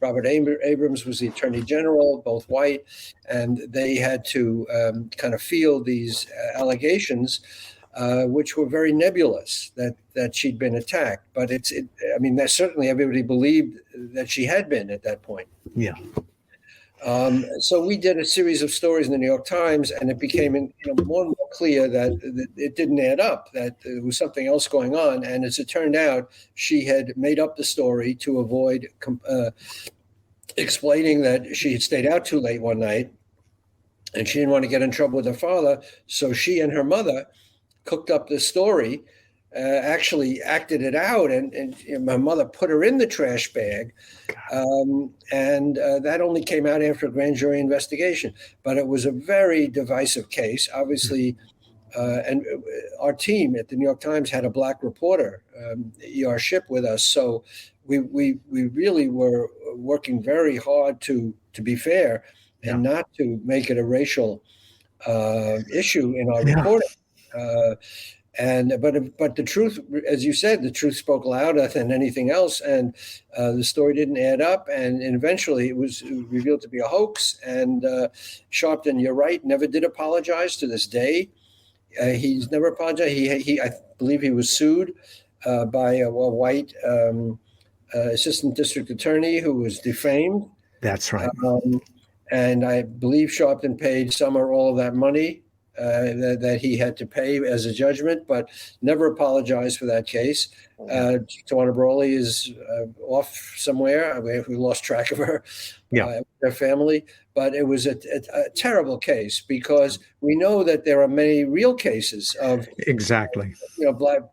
Robert Abrams was the attorney general, both white. And they had to kind of field these allegations, which were very nebulous, that she'd been attacked. But that certainly everybody believed that she had been at that point. Yeah. So we did a series of stories in the New York Times, and it became more and more clear that it didn't add up, that there was something else going on. And as it turned out, she had made up the story to avoid explaining that she had stayed out too late one night, and she didn't want to get in trouble with her father. So she and her mother cooked up this story, actually acted it out, and my mother put her in the trash bag, and that only came out after a grand jury investigation. But it was a very divisive case, obviously, and our team at the New York Times had a Black reporter, E.R. Ship, with us, so we really were working very hard to be fair and not to make it a racial issue in our reporting. But the truth, as you said, the truth spoke louder than anything else, and the story didn't add up, and eventually it was revealed to be a hoax. And Sharpton, you're right, never did apologize to this day. He's never apologized. I believe he was sued by a white assistant district attorney who was defamed. That's right. And I believe Sharpton paid some or all of that money that he had to pay as a judgment, but never apologized for that case. Tawana Brawley is off somewhere. We lost track of her, her family. But it was a terrible case, because we know that there are many real cases of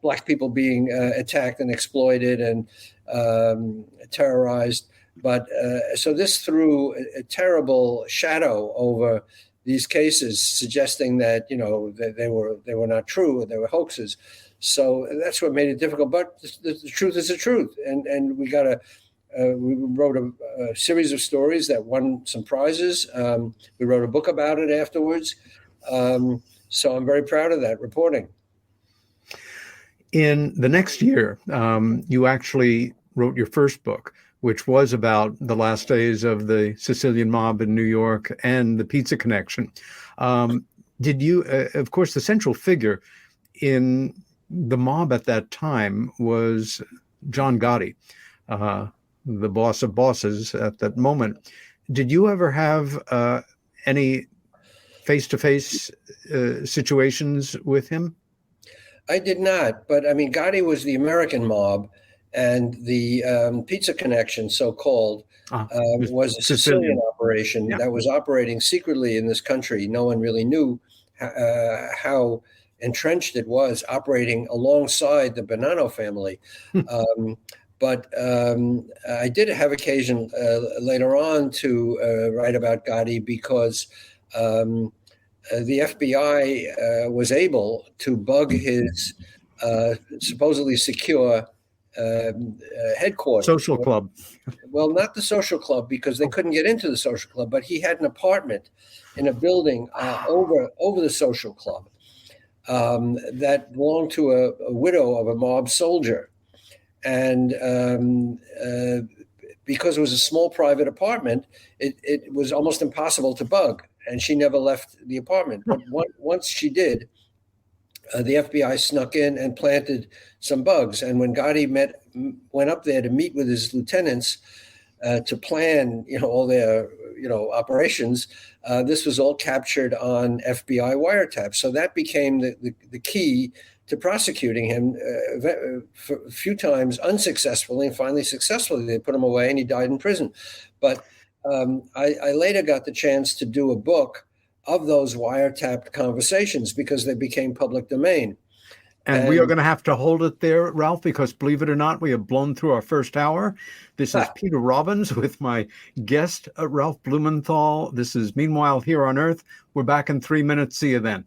black people being attacked and exploited and terrorized. But so this threw a terrible shadow over these cases, suggesting that that they were not true, and they were hoaxes. So that's what made it difficult. But the truth is the truth, and we wrote a series of stories that won some prizes. We wrote a book about it afterwards. So I'm very proud of that reporting. In the next year, you actually wrote your first book, which was about the last days of the Sicilian mob in New York and the Pizza Connection. Did you, of course, the central figure in the mob at that time was John Gotti, the boss of bosses at that moment. Did you ever have any face-to-face situations with him? I did not, but I mean, Gotti was the American mob, and the Pizza Connection, so-called, was a Sicilian operation that was operating secretly in this country. No one really knew how entrenched it was, operating alongside the Bonanno family. But I did have occasion later on to write about Gotti because the FBI was able to bug his supposedly secure headquarters. Social club. Well, not the social club, because they couldn't get into the social club, but he had an apartment in a building over the social club that belonged to a widow of a mob soldier. And because it was a small private apartment, it was almost impossible to bug. And she never left the apartment. But once she did, the FBI snuck in and planted some bugs. And when Gotti went up there to meet with his lieutenants to plan, all their, operations, this was all captured on FBI wiretaps. So that became the key to prosecuting him for a few times unsuccessfully, and finally successfully. They put him away and he died in prison. But I later got the chance to do a book of those wiretapped conversations because they became public domain. And we are going to have to hold it there, Ralph, because believe it or not, we have blown through our first hour. This is Peter Robbins with my guest, Ralph Blumenthal. This is Meanwhile Here on Earth. We're back in 3 minutes. See you then.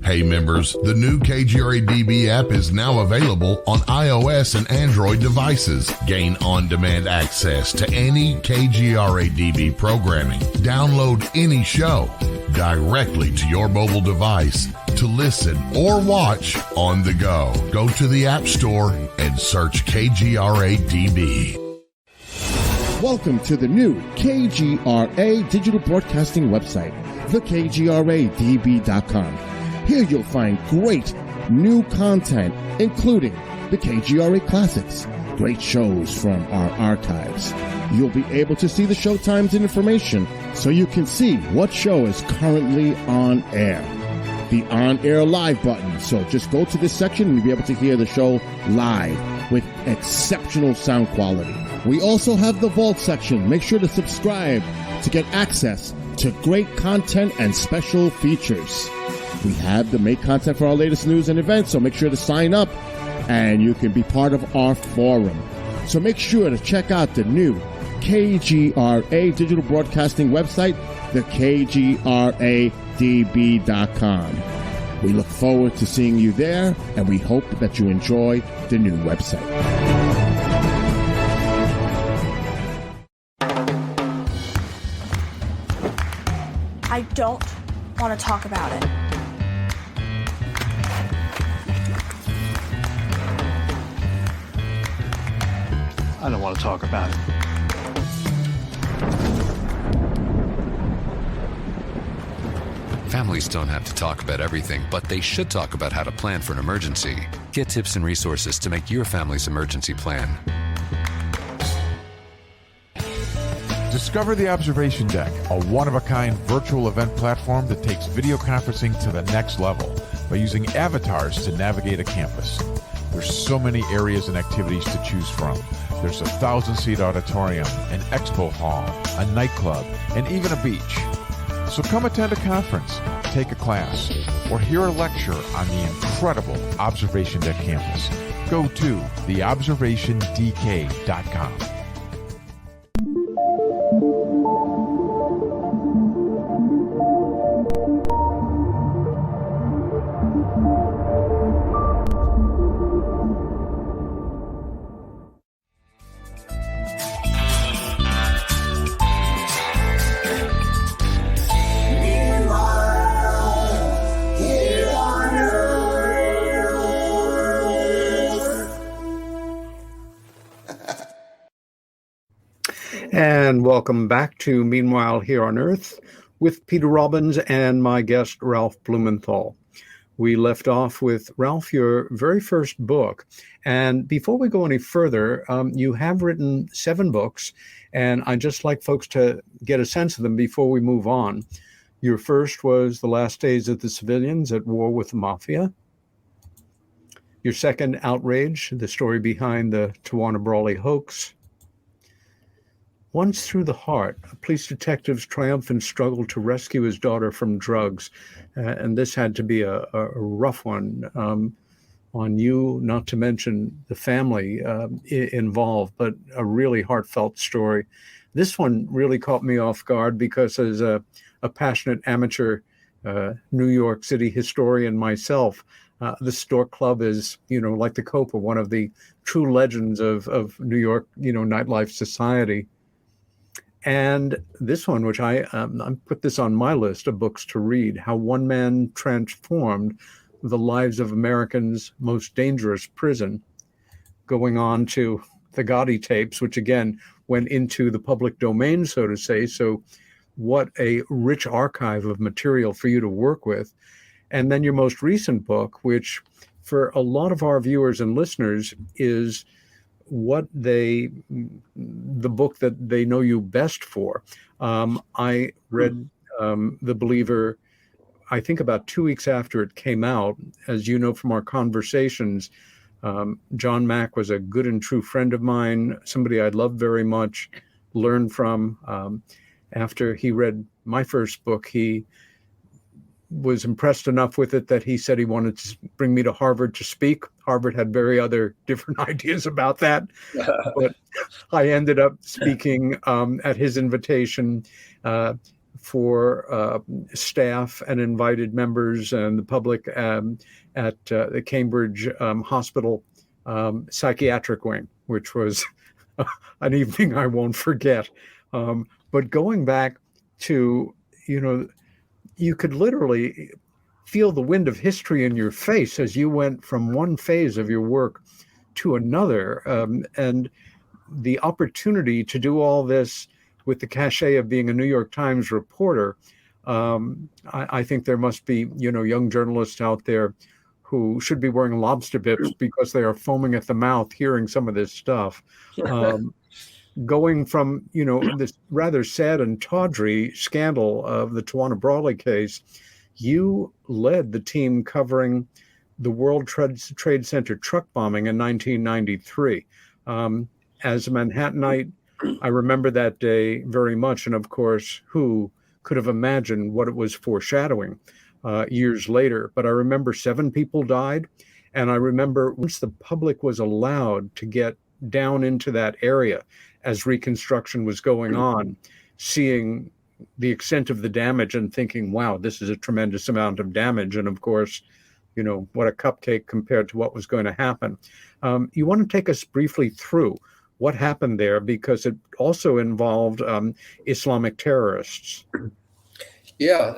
Hey members, the new KGRA-DB app is now available on iOS and Android devices. Gain on-demand access to any KGRA-DB programming. Download any show directly to your mobile device to listen or watch on the go. Go to the App Store and search KGRA-DB. Welcome to the new KGRA digital broadcasting website, thekgradb.com. Here you'll find great new content, including the KGRA Classics, great shows from our archives. You'll be able to see the show times and information so you can see what show is currently on air. The on-air live button, so just go to this section and you'll be able to hear the show live with exceptional sound quality. We also have the Vault section. Make sure to subscribe to get access to great content and special features. We have the make content for our latest news and events, so make sure to sign up and you can be part of our forum. So make sure to check out the new KGRA digital broadcasting website, thekgradb.com. We look forward to seeing you there, and we hope that you enjoy the new website. I don't want to talk about it. I don't want to talk about it. Families don't have to talk about everything, but they should talk about how to plan for an emergency. Get tips and resources to make your family's emergency plan. Discover the Observation Deck, a one-of-a-kind virtual event platform that takes video conferencing to the next level by using avatars to navigate a campus. There's so many areas and activities to choose from. There's a 1,000-seat auditorium, an expo hall, a nightclub, and even a beach. So come attend a conference, take a class, or hear a lecture on the incredible Observation Deck campus. Go to theobservationdk.com. And welcome back to Meanwhile Here on Earth with Peter Robbins and my guest, Ralph Blumenthal. We left off with, Ralph, your very first book. And before we go any further, you have written 7 books, and I'd just like folks to get a sense of them before we move on. Your first was The Last Days of the Civilians at War with the Mafia. Your second, Outrage, the story behind the Tawana Brawley hoax. Once Through the Heart, a police detective's triumphant struggle to rescue his daughter from drugs. And this had to be a rough one on you, not to mention the family involved, but a really heartfelt story. This one really caught me off guard because as a passionate amateur New York City historian myself, the Stork Club is, like the Copa, one of the true legends of New York, nightlife society. And this one, which I put this on my list of books to read, How One Man Transformed the Lives of Americans' Most Dangerous Prison, going on to the Gotti tapes, which again went into the public domain, so to say. So what a rich archive of material for you to work with. And then your most recent book, which for a lot of our viewers and listeners is the book that they know you best for. I read The Believer, I think about 2 weeks after it came out. As you know from our conversations, John Mack was a good and true friend of mine, somebody I loved very much, learned from. After he read my first book, he was impressed enough with it that he said he wanted to bring me to Harvard to speak. Harvard had very other different ideas about that, but I ended up speaking at his invitation for staff and invited members and the public at the Cambridge Hospital psychiatric wing, which was an evening I won't forget. But going back to, you could literally feel the wind of history in your face as you went from one phase of your work to another. And the opportunity to do all this with the cachet of being a New York Times reporter, I think there must be, young journalists out there who should be wearing lobster bibs because they are foaming at the mouth hearing some of this stuff. Going from, this rather sad and tawdry scandal of the Tawana Brawley case, you led the team covering the World Trade Center truck bombing in 1993. As a Manhattanite, I remember that day very much. And of course, who could have imagined what it was foreshadowing years later? But I remember 7 people died. And I remember once the public was allowed to get down into that area as Reconstruction was going on, seeing the extent of the damage and thinking, wow, this is a tremendous amount of damage. And of course, what a cupcake compared to what was going to happen. You want to take us briefly through what happened there, because it also involved Islamic terrorists. Yeah,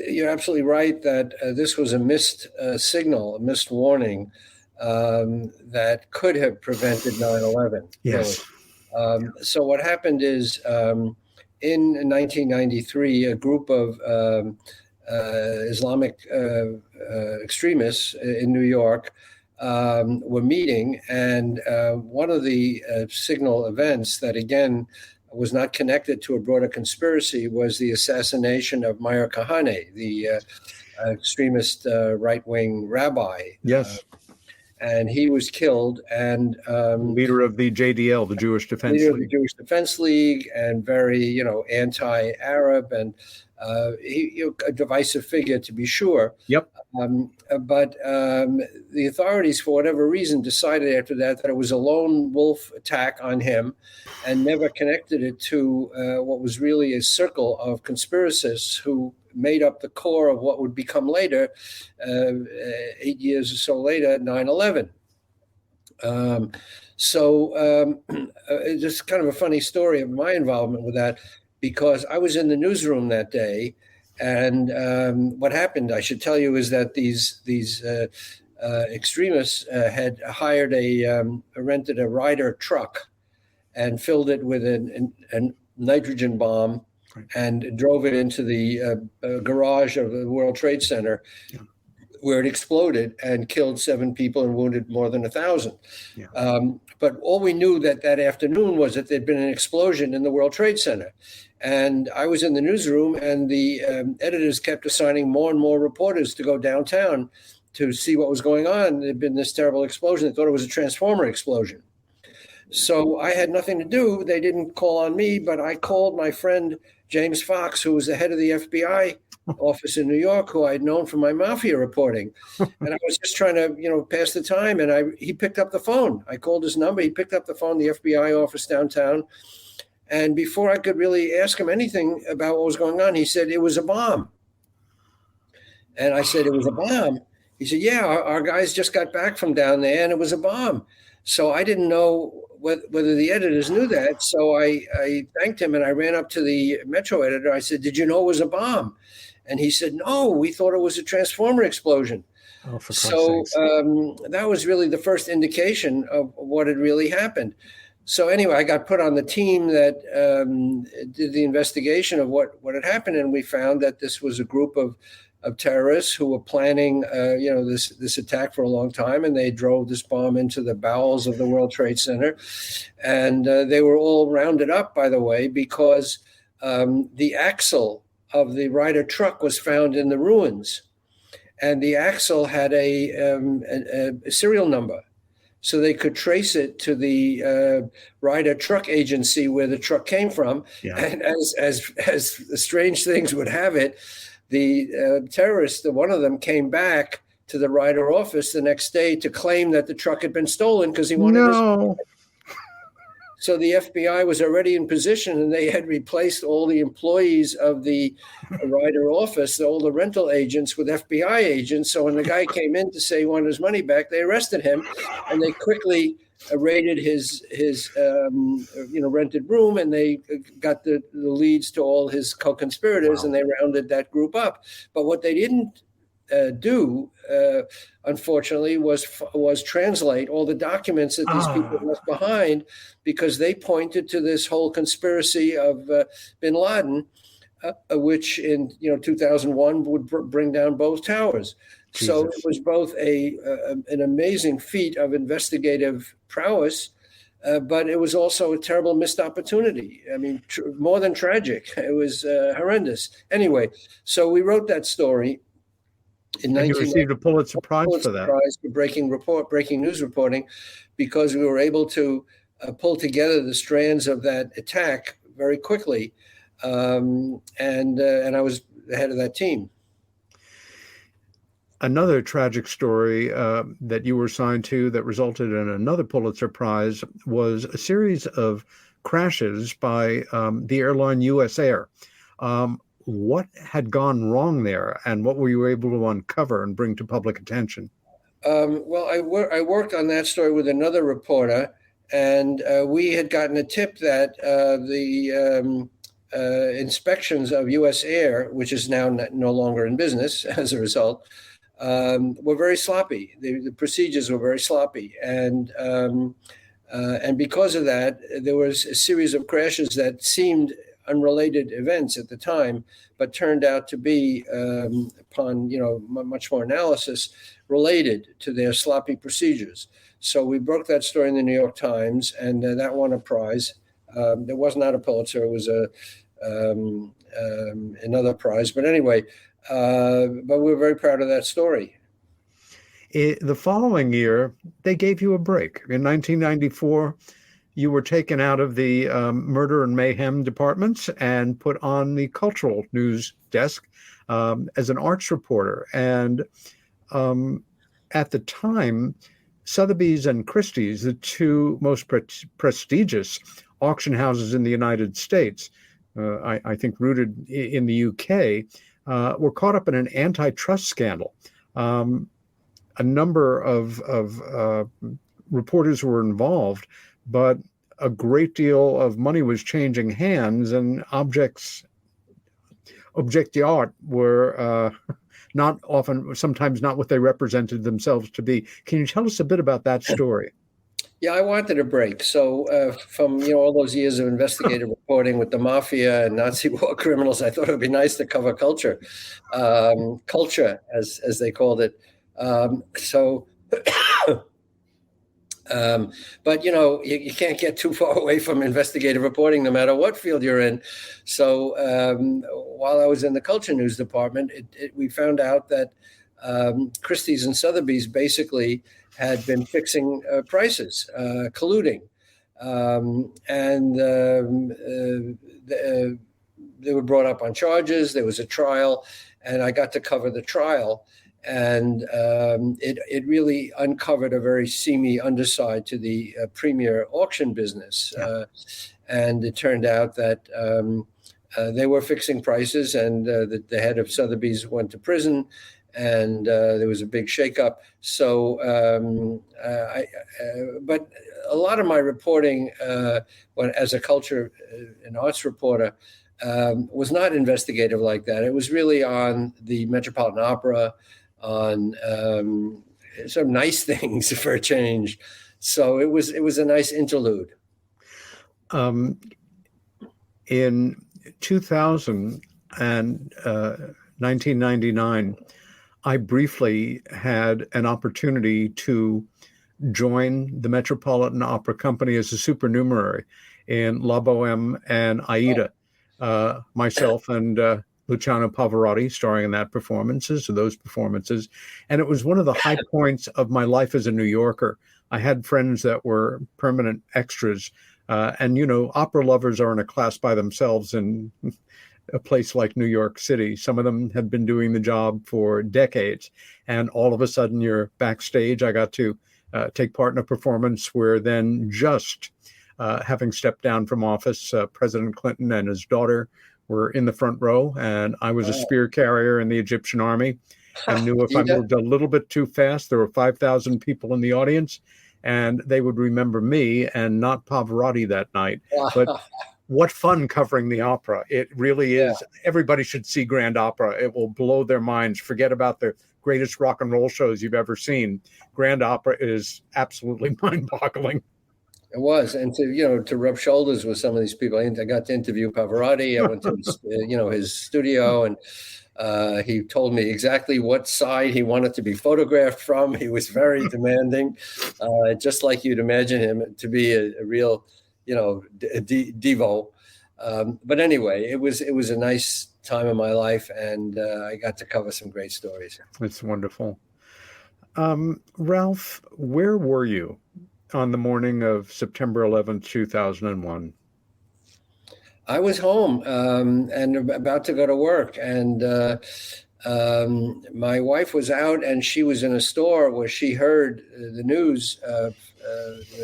you're absolutely right that this was a missed signal, a missed warning that could have prevented 9/11. Yes. Really. So what happened is in 1993, a group of Islamic extremists in New York were meeting, and one of the signal events that, again, was not connected to a broader conspiracy was the assassination of Meir Kahane, the extremist right-wing rabbi. Yes. And he was killed, and leader of the JDL, the Jewish Defense League. Leader of the Jewish Defense League, and very, anti-Arab, and a divisive figure, to be sure. Yep. But the authorities, for whatever reason, decided after that it was a lone wolf attack on him, and never connected it to what was really a circle of conspiracists who made up the core of what would become later, 8 years or so later, 9/11. It's just kind of a funny story of my involvement with that, because I was in the newsroom that day, and what happened, I should tell you, is that these extremists had hired rented a Ryder truck and filled it with a nitrogen bomb, and drove it into the garage of the World Trade Center, where it exploded and killed 7 people and wounded more than 1,000. Yeah. But all we knew that afternoon was that there'd been an explosion in the World Trade Center. And I was in the newsroom, and the editors kept assigning more and more reporters to go downtown to see what was going on. There'd been this terrible explosion. They thought it was a transformer explosion. So I had nothing to do. They didn't call on me, but I called my friend James Fox, who was the head of the FBI office in New York, who I'd known from my mafia reporting. And I was just trying to, pass the time. And he picked up the phone. I called his number. He picked up the phone, the FBI office downtown. And before I could really ask him anything about what was going on, he said, it was a bomb. And I said, it was a bomb? He said, yeah, our guys just got back from down there, and it was a bomb. So I didn't know whether the editors knew that. So I thanked him, and I ran up to the Metro editor. I said, did you know it was a bomb? And he said, no, we thought it was a transformer explosion. Oh, for Christ's sakes. That was really the first indication of what had really happened. So anyway, I got put on the team that did the investigation of what had happened, and we found that this was a group of terrorists who were planning, this attack for a long time, and they drove this bomb into the bowels of the World Trade Center, and they were all rounded up, by the way, because the axle of the Ryder truck was found in the ruins, and the axle had a serial number. So they could trace it to the Ryder truck agency where the truck came from. Yeah. And as strange things would have it, the terrorists, one of them came back to the Ryder office the next day to claim that the truck had been stolen because he wanted No. So the FBI was already in position, and they had replaced all the employees of the Ryder office, all the rental agents, with FBI agents. So when the guy came in to say he wanted his money back, they arrested him, and they quickly raided his rented room, and they got the leads to all his co-conspirators. Wow. And they rounded that group up. But what they didn't do, unfortunately, was translate all the documents that these people left behind, because they pointed to this whole conspiracy of bin Laden, which in 2001 would bring down both towers. Jesus. So it was both an amazing feat of investigative prowess, but it was also a terrible missed opportunity. I mean, more than tragic. It was horrendous. Anyway, so we wrote that story. And you received a Pulitzer Prize for that. Prize for breaking news reporting, because we were able to pull together the strands of that attack very quickly, and I was the head of that team. Another tragic story that you were assigned to that resulted in another Pulitzer Prize was a series of crashes by the airline US Air. What had gone wrong there, and what were you able to uncover and bring to public attention? Well, I worked on that story with another reporter, and we had gotten a tip that the inspections of U.S. Air, which is now no longer in business as a result, were very sloppy. The procedures were very sloppy, and because of that, there was a series of crashes that seemed unrelated events at the time, but turned out to be, upon much more analysis, related to their sloppy procedures. So we broke that story in the New York Times, and that won a prize. There was not a Pulitzer; it was another prize. But anyway, but we were very proud of that story. The following year, they gave you a break. In 1994. You were taken out of the murder and mayhem departments and put on the cultural news desk as an arts reporter. And at the time, Sotheby's and Christie's, the two most prestigious auction houses in the United States, I think rooted in the UK, were caught up in an antitrust scandal. A number of reporters were involved, but a great deal of money was changing hands, and objects d'art were sometimes not what they represented themselves to be. Can you tell us a bit about that story? Yeah, I wanted a break. So from all those years of investigative reporting with the mafia and Nazi war criminals, I thought it would be nice to cover culture, as they called it So, but you can't get too far away from investigative reporting, no matter what field you're in. So while I was in the culture news department, we found out that Christie's and Sotheby's basically had been fixing prices, colluding, and they were brought up on charges. There was a trial, and I got to cover the trial. And it really uncovered a very seamy underside to the premier auction business. And it turned out that they were fixing prices, and the head of Sotheby's went to prison, and there was a big shakeup. So, but a lot of my reporting as a culture and arts reporter was not investigative like that. It was really on the Metropolitan Opera, on some nice things for a change. So it was a nice interlude. In 2000 and 1999, I briefly had an opportunity to join the Metropolitan Opera Company as a supernumerary in La Boheme and Aida. Myself and Luciano Pavarotti starring in those performances. And it was one of the high points of my life as a New Yorker. I had friends that were permanent extras. And opera lovers are in a class by themselves in a place like New York City. Some of them had been doing the job for decades. And all of a sudden you're backstage. I got to take part in a performance where then just having stepped down from office, President Clinton and his daughter were in the front row, and I was a spear carrier in the Egyptian army, and knew if I moved a little bit too fast, there were 5,000 people in the audience, and they would remember me and not Pavarotti that night. But what fun covering the opera. It really is. Everybody should see Grand Opera. It will blow their minds. Forget about the greatest rock and roll shows you've ever seen. Grand Opera is absolutely mind-boggling. It was, and to rub shoulders with some of these people. I got to interview Pavarotti. I went to his studio, and he told me exactly what side he wanted to be photographed from. He was very demanding, just like you'd imagine him to be a real, divo. But anyway, it was a nice time of my life, and I got to cover some great stories. It's wonderful. Ralph, where were you on the morning of September 11th, 2001? I was home and about to go to work, and my wife was out, and she was in a store where she heard the news it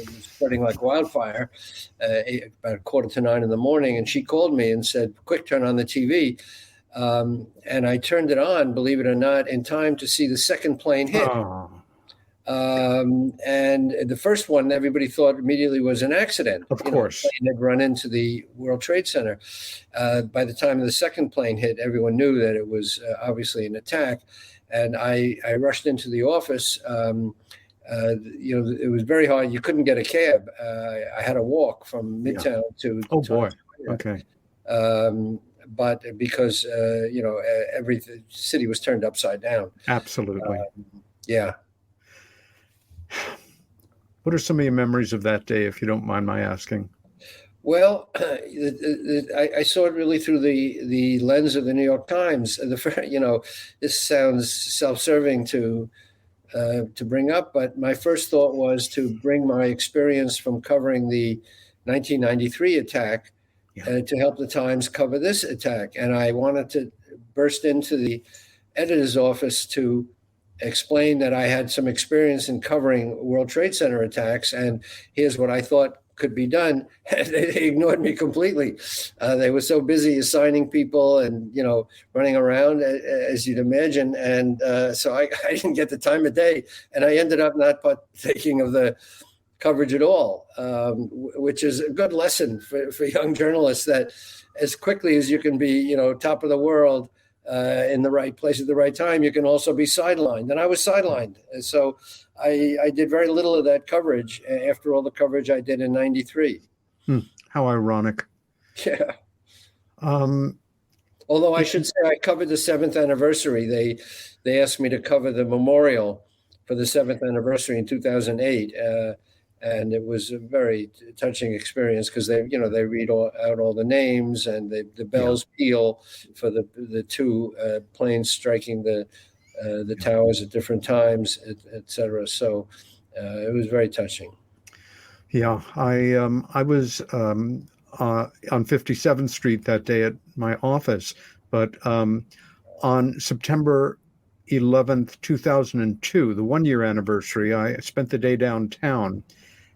was spreading like wildfire about 8:45 in the morning, and she called me and said, "Quick, turn on the TV." And I turned it on, believe it or not, in time to see the second plane hit. Oh. And the first one, everybody thought immediately was an accident. Of course. The plane had run into the World Trade Center. By the time the second plane hit, everyone knew that it was obviously an attack. And I rushed into the office. It was very hard. You couldn't get a cab. I had to walk from Midtown to. Oh, boy. Okay. But because, every city was turned upside down. Absolutely. Yeah. What are some of your memories of that day, if you don't mind my asking? Well, I saw it really through the lens of the New York Times. This sounds self-serving to bring up, but my first thought was to bring my experience from covering the 1993 attack to help the Times cover this attack. And I wanted to burst into the editor's office to explain that I had some experience in covering World Trade Center attacks, and here's what I thought could be done. They ignored me completely. They were so busy assigning people and, running around, as you'd imagine. And so I didn't get the time of day, and I ended up not partaking of the coverage at all, which is a good lesson for young journalists, that as quickly as you can be, top of the world, in the right place at the right time, you can also be sidelined. And I was sidelined. And so I did very little of that coverage after all the coverage I did in 93. How ironic. Yeah. Although I should say I covered the 7th anniversary. They asked me to cover the memorial for the 7th anniversary in 2008. And it was a very touching experience because they read out all the names, and the bells peal for the two planes striking the towers at different times, et cetera. So it was very touching. Yeah, I was on 57th Street that day at my office, but on September 11th, 2002, the 1-year anniversary, I spent the day downtown,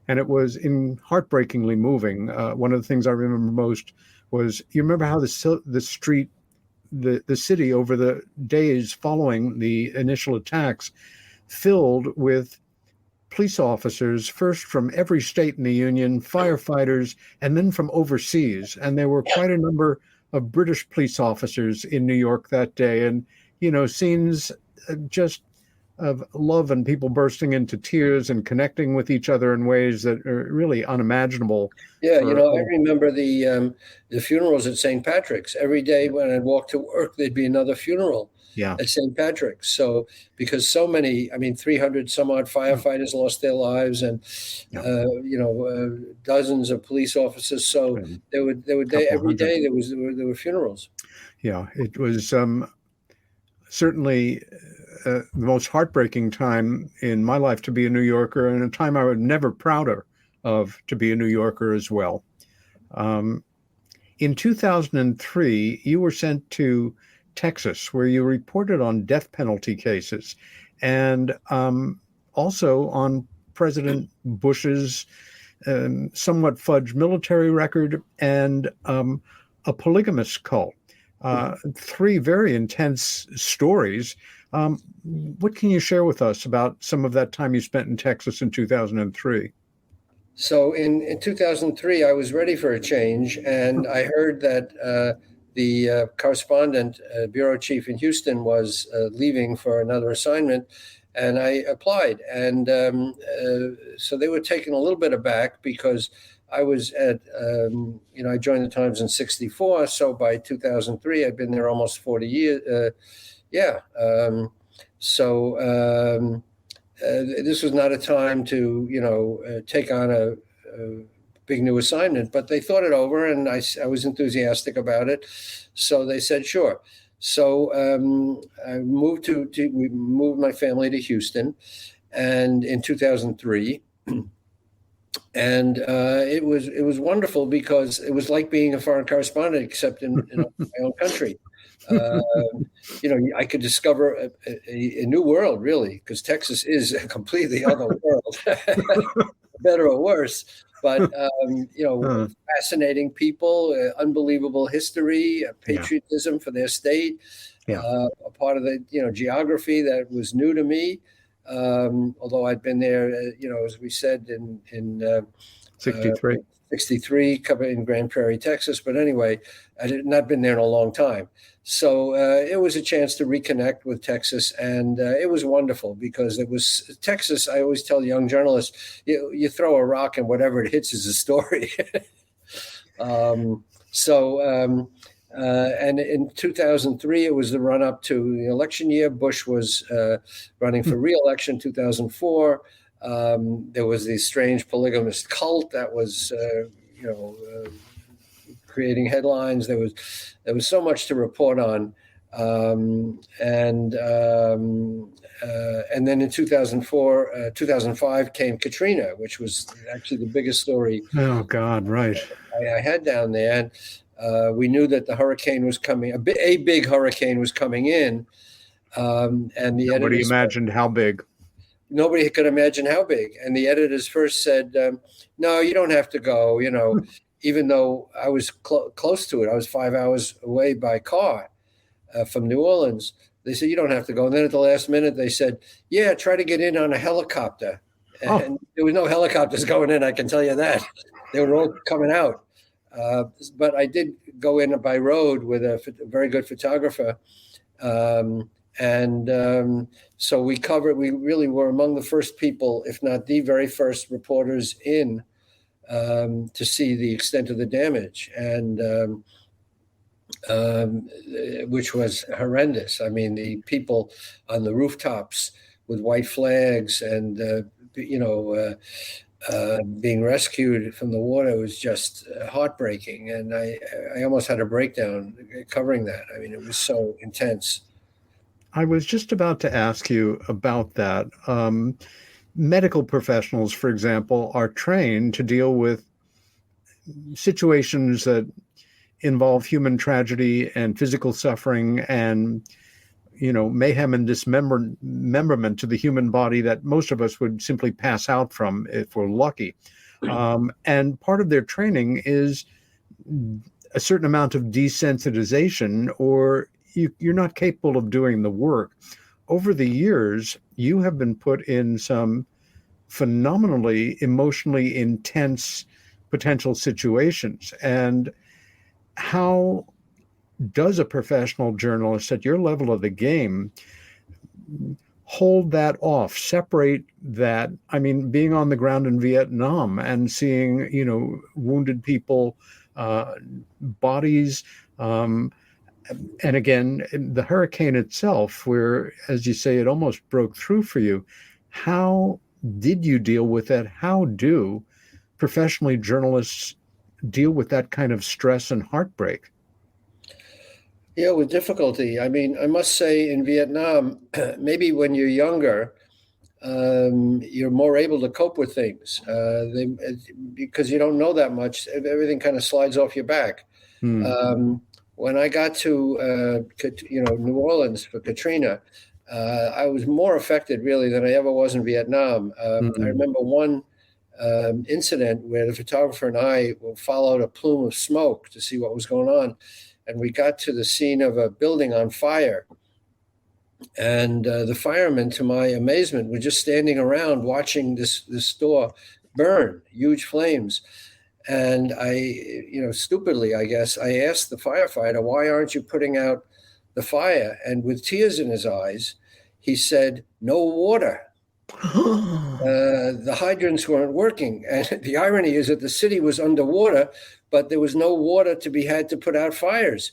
and it was heartbreakingly moving. One of the things I remember most was, you remember how the street, the city over the days following the initial attacks filled with police officers, first from every state in the Union, firefighters, and then from overseas. And there were quite a number of British police officers in New York that day. And, scenes just of love and people bursting into tears and connecting with each other in ways that are really unimaginable. Yeah, I remember the funerals at St. Patrick's. Every day when I walked to work, there'd be another funeral at St. Patrick's. So because so many, 300 some odd firefighters lost their lives, and dozens of police officers. So there were every day there were funerals. Yeah, it was certainly the most heartbreaking time in my life to be a New Yorker, and a time I was never prouder of to be a New Yorker as well. In 2003, you were sent to Texas, where you reported on death penalty cases, and also on President Bush's somewhat fudged military record and a polygamous cult. 3 very intense stories. What can you share with us about some of that time you spent in Texas in 2003? So in 2003, I was ready for a change, and I heard that the correspondent, bureau chief in Houston, was leaving for another assignment, and I applied. And so they were taken a little bit aback because I was at, I joined the Times in 1964. So by 2003, I'd been there almost 40 years. This was not a time to, take on a big new assignment, but they thought it over, and I was enthusiastic about it. So they said, sure. So I we moved my family to Houston, and in 2003, and it was wonderful because it was like being a foreign correspondent, except in my own country. I could discover a new world, really, because Texas is a completely other world, better or worse. But fascinating people, unbelievable history, patriotism for their state, a part of the geography that was new to me. Although I'd been there, as we said, in 63, in Grand Prairie, Texas. But anyway, I had not been there in a long time. So it was a chance to reconnect with Texas, and it was wonderful because it was Texas. I always tell young journalists, you throw a rock and whatever it hits is a story. And in 2003, it was the run up to the election year. Bush was running for re-election. 2004, there was the strange polygamist cult that was, creating headlines. There was so much to report on, and then in 2005 came Katrina, which was actually the biggest story. Oh God, right. I had down there, and we knew that the hurricane was coming. A big hurricane was coming in, and the nobody imagined how big. Nobody could imagine how big. And the editors first said, "No, you don't have to go." Even though I was close to it, I was 5 hours away by car from New Orleans. They said, "You don't have to go." And then at the last minute, they said, "Yeah, try to get in on a helicopter." And there was no helicopters going in, I can tell you that. They were all coming out. But I did go in by road with a very good photographer. So we really were among the first people, if not the very first reporters in to see the extent of the damage. And which was horrendous. I mean, the people on the rooftops with white flags and, being rescued from the water was just heartbreaking. And I almost had a breakdown covering that. I mean, it was so intense. I was just about to ask you about that. Medical professionals, for example, are trained to deal with situations that involve human tragedy and physical suffering and mayhem and dismemberment to the human body that most of us would simply pass out from if we're lucky. And part of their training is a certain amount of desensitization, or you're not capable of doing the work. Over the years, you have been put in some phenomenally emotionally intense potential situations. And how does a professional journalist at your level of the game hold that off, separate that? I mean, being on the ground in Vietnam and seeing, wounded people, bodies, and again, the hurricane itself, where, as you say, it almost broke through for you. How did you deal with that? How do professionally journalists deal with that kind of stress and heartbreak? Yeah, with difficulty. I mean, I must say in Vietnam, maybe when you're younger, you're more able to cope with things because you don't know that much. Everything kind of slides off your back. When I got to New Orleans for Katrina, I was more affected really than I ever was in Vietnam. I remember one incident where the photographer and I followed a plume of smoke to see what was going on. And we got to the scene of a building on fire. And the firemen, to my amazement, were just standing around watching this store burn, huge flames. And I, stupidly, I guess, I asked the firefighter, why aren't you putting out the fire? And with tears in his eyes, he said, no water. The hydrants weren't working. And the irony is that the city was underwater, but there was no water to be had to put out fires.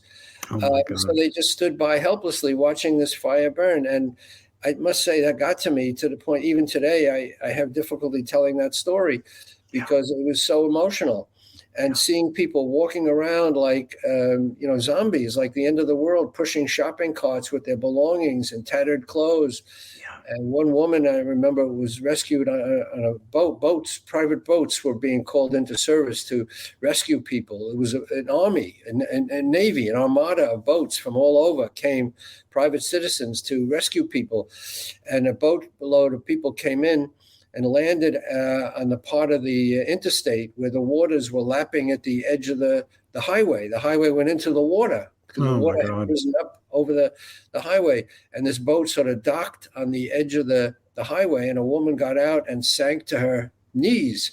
So they just stood by helplessly watching this fire burn. And I must say that got to me to the point, even today, I have difficulty telling that story because it was so emotional. And seeing people walking around like, zombies, like the end of the world, pushing shopping carts with their belongings and tattered clothes. And one woman I remember was rescued on a boat. Private boats were being called into service to rescue people. It was an army, a navy, an armada of boats from all over came, private citizens, to rescue people. And a boatload of people came in and landed on the part of the interstate where the waters were lapping at the edge of the highway. The highway went into the water. The water had risen up over the highway, and this boat sort of docked on the edge of the highway, and a woman got out and sank to her knees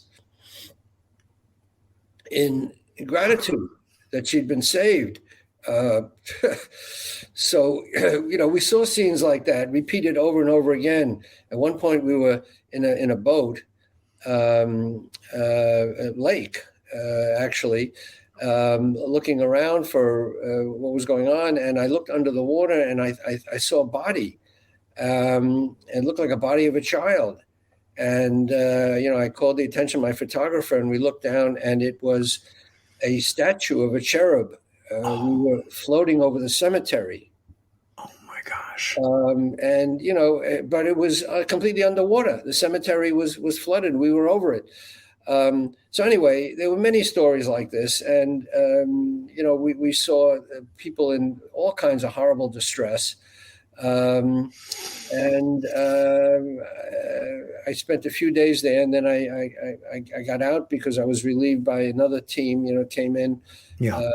in gratitude that she'd been saved. So, we saw scenes like that repeated over and over again. At one point, we were in a boat, a lake, actually, looking around for what was going on. And I looked under the water and I saw a body. It looked like a body of a child. And, I called the attention of my photographer and we looked down and it was a statue of a cherub. We were floating over the cemetery. Oh my gosh. But it was completely underwater. The cemetery was flooded. We were over it. So anyway, there were many stories like this, and we saw people in all kinds of horrible distress. I spent a few days there, and then I got out because I was relieved by another team. Came in. Yeah.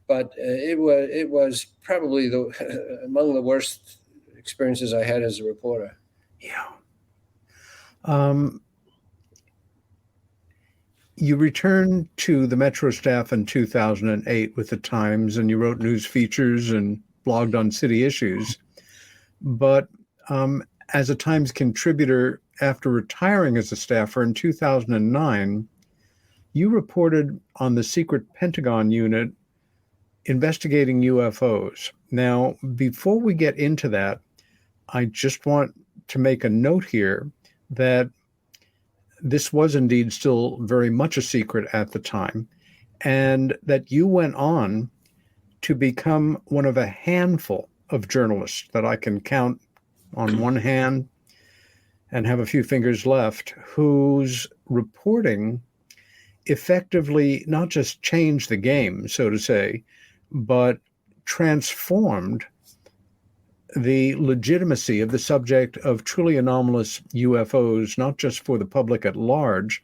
But it was probably among the worst experiences I had as a reporter. Yeah. You returned to the Metro staff in 2008 with the Times, and you wrote news features and blogged on city issues. But as a Times contributor after retiring as a staffer in 2009, you reported on the secret Pentagon unit investigating UFOs. Now, before we get into that, I just want to make a note here that this was indeed still very much a secret at the time, and that you went on to become one of a handful of journalists that I can count on one hand and have a few fingers left, whose reporting effectively not just changed the game, so to say, but transformed the legitimacy of the subject of truly anomalous UFOs, not just for the public at large,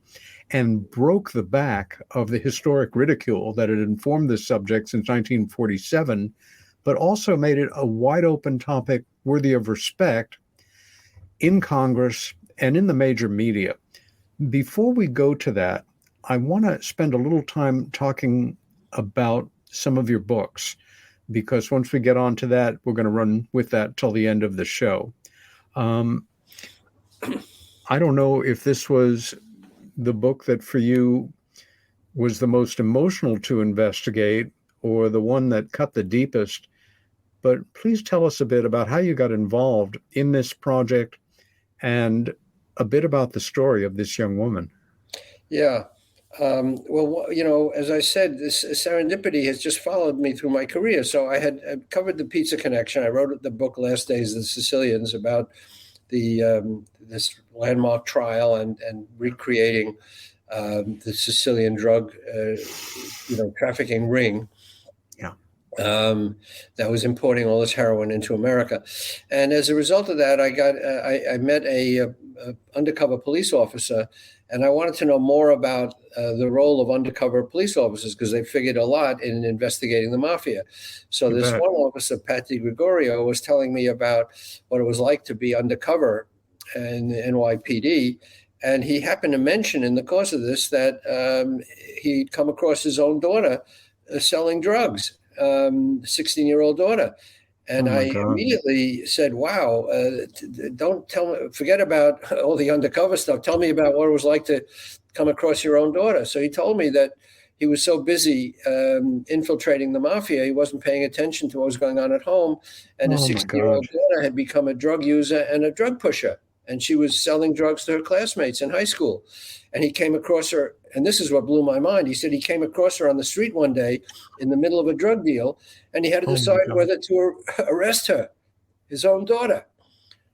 and broke the back of the historic ridicule that had informed this subject since 1947, but also made it a wide open topic worthy of respect in Congress and in the major media. Before we go to that, I want to spend a little time talking about some of your books, because once we get on to that, we're going to run with that till the end of the show. I don't know if this was the book that for you was the most emotional to investigate or the one that cut the deepest, but please tell us a bit about how you got involved in this project and a bit about the story of this young woman. Yeah. Well, as I said, this serendipity has just followed me through my career. So I had covered the Pizza Connection. I wrote the book Last Days of the Sicilians about the this landmark trial and recreating the Sicilian drug trafficking ring. That was importing all this heroin into America. And as a result of that, I met a undercover police officer, and I wanted to know more about the role of undercover police officers, because they figured a lot in investigating the mafia. So this one officer, Pat DiGregorio, was telling me about what it was like to be undercover in the NYPD. And he happened to mention in the course of this that he'd come across his own daughter selling drugs. 16-year-old daughter. And I immediately said, wow, don't tell me, forget about all the undercover stuff. Tell me about what it was like to come across your own daughter. So he told me that he was so busy infiltrating the mafia, he wasn't paying attention to what was going on at home. And his 16-year-old daughter had become a drug user and a drug pusher. And she was selling drugs to her classmates in high school. And he came across her, and this is what blew my mind. He said he came across her on the street one day in the middle of a drug deal, and he had to decide whether to arrest her, his own daughter.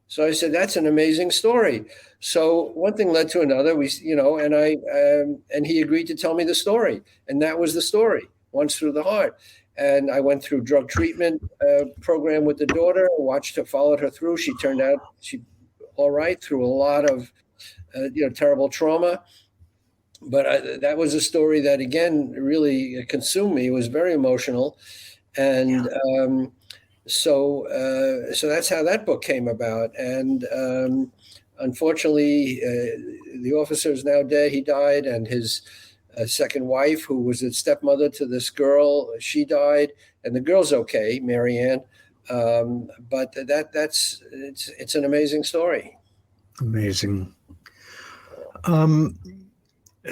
So I said, that's an amazing story. So one thing led to another. And he agreed to tell me the story. And that was the story, Once Through the Heart. And I went through drug treatment program with the daughter, watched her, followed her through. She turned out all right through a lot of terrible trauma. But that was a story that, again, really consumed me. It was very emotional. And so that's how that book came about. And unfortunately, the officer is now dead. He died. And his second wife, who was a stepmother to this girl, she died. And the girl's okay, Marianne. But it's an amazing story. Amazing.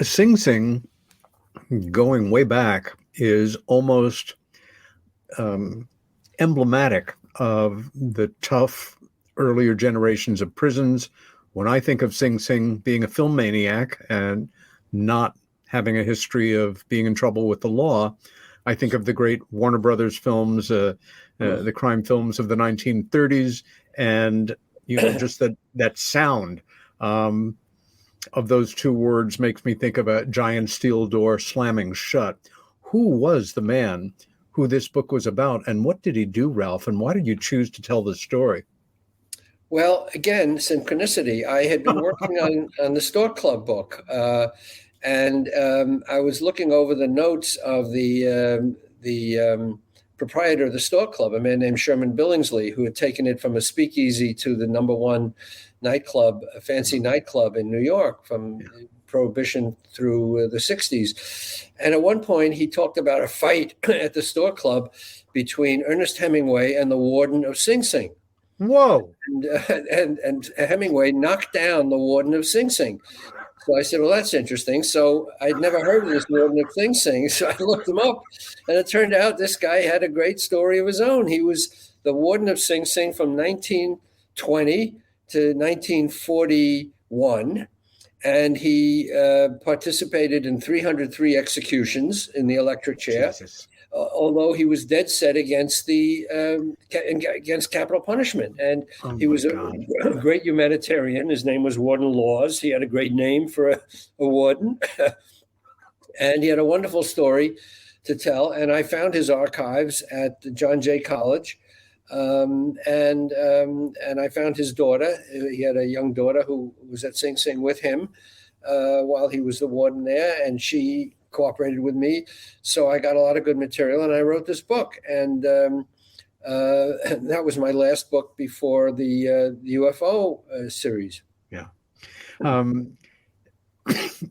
Sing Sing, going way back, is almost emblematic of the tough earlier generations of prisons. When I think of Sing Sing being a film maniac and not having a history of being in trouble with the law, I think of the great Warner Brothers films, the crime films of the 1930s, and just that sound of those two words makes me think of a giant steel door slamming shut. Who was the man who this book was about, and what did he do, Ralph, and why did you choose to tell this story? Well, again, synchronicity. I had been working on the Stork Club book, and I was looking over the notes of the proprietor of the Stork Club, a man named Sherman Billingsley, who had taken it from a speakeasy to the #1 nightclub, a fancy nightclub in New York from Prohibition through the 60s. And at one point, he talked about a fight at the Stork Club between Ernest Hemingway and the warden of Sing Sing. Whoa! And Hemingway knocked down the warden of Sing Sing. So I said, well, that's interesting. So I'd never heard of this warden of Sing Sing. So I looked him up, and it turned out this guy had a great story of his own. He was the warden of Sing Sing from 1920 to 1941. And he participated in 303 executions in the electric chair. Jesus. Although he was dead set against against capital punishment, and he was a great humanitarian. His name was Warden Laws. He had a great name for a warden, and he had a wonderful story to tell. And I found his archives at John Jay College, and I found his daughter. He had a young daughter who was at Sing Sing with him while he was the warden there, and she cooperated with me. So I got a lot of good material, and I wrote this book. And that was my last book before the UFO series. Yeah.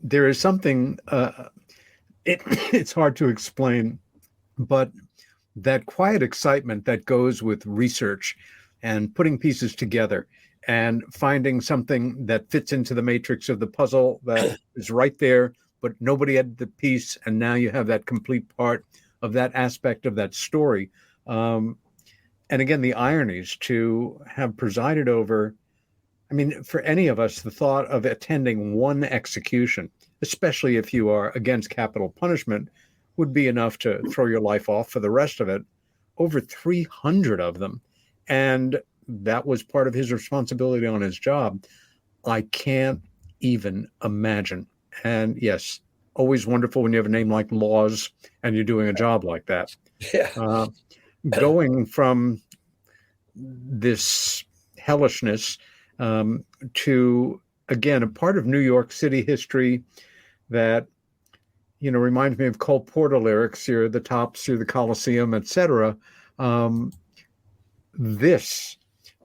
There is something, it's hard to explain, but that quiet excitement that goes with research and putting pieces together and finding something that fits into the matrix of the puzzle that is right there, but nobody had the piece, and now you have that complete part of that aspect of that story. And again, the ironies to have presided over, I mean, for any of us, the thought of attending one execution, especially if you are against capital punishment, would be enough to throw your life off for the rest of it. Over 300 of them. And that was part of his responsibility on his job. I can't even imagine. And yes, always wonderful when you have a name like Laws and you're doing a job like that. Yeah. Going from this hellishness to, again, a part of New York City history that, you know, reminds me of Cole Porter lyrics, you're the tops, you're the Coliseum, etc.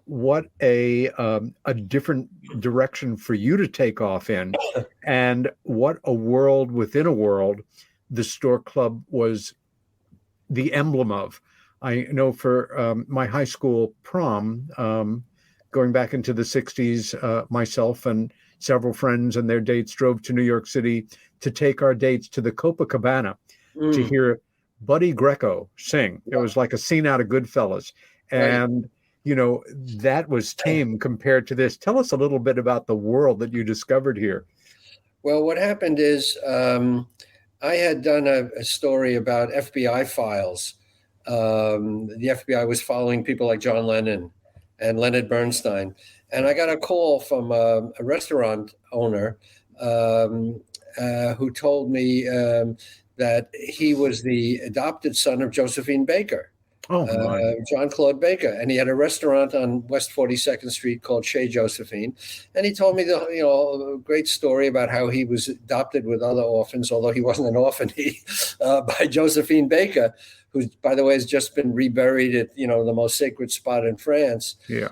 What a different direction for you to take off in, and what a world within a world the Stork Club was the emblem of. I know for my high school prom, going back into the 60s, myself and several friends and their dates drove to New York City to take our dates to the Copacabana to hear Buddy Greco sing. It was like a scene out of Goodfellas. And right. You know, that was tame compared to this. Tell us a little bit about the world that you discovered here. Well, what happened is I had done a story about FBI files. The FBI was following people like John Lennon and Leonard Bernstein. And I got a call from a restaurant owner who told me that he was the adopted son of Josephine Baker. John Claude Baker, and he had a restaurant on West 42nd Street called Chez Josephine, and he told me a great story about how he was adopted with other orphans, although he wasn't an orphan, by Josephine Baker, who, by the way, has just been reburied at the most sacred spot in France. Yeah,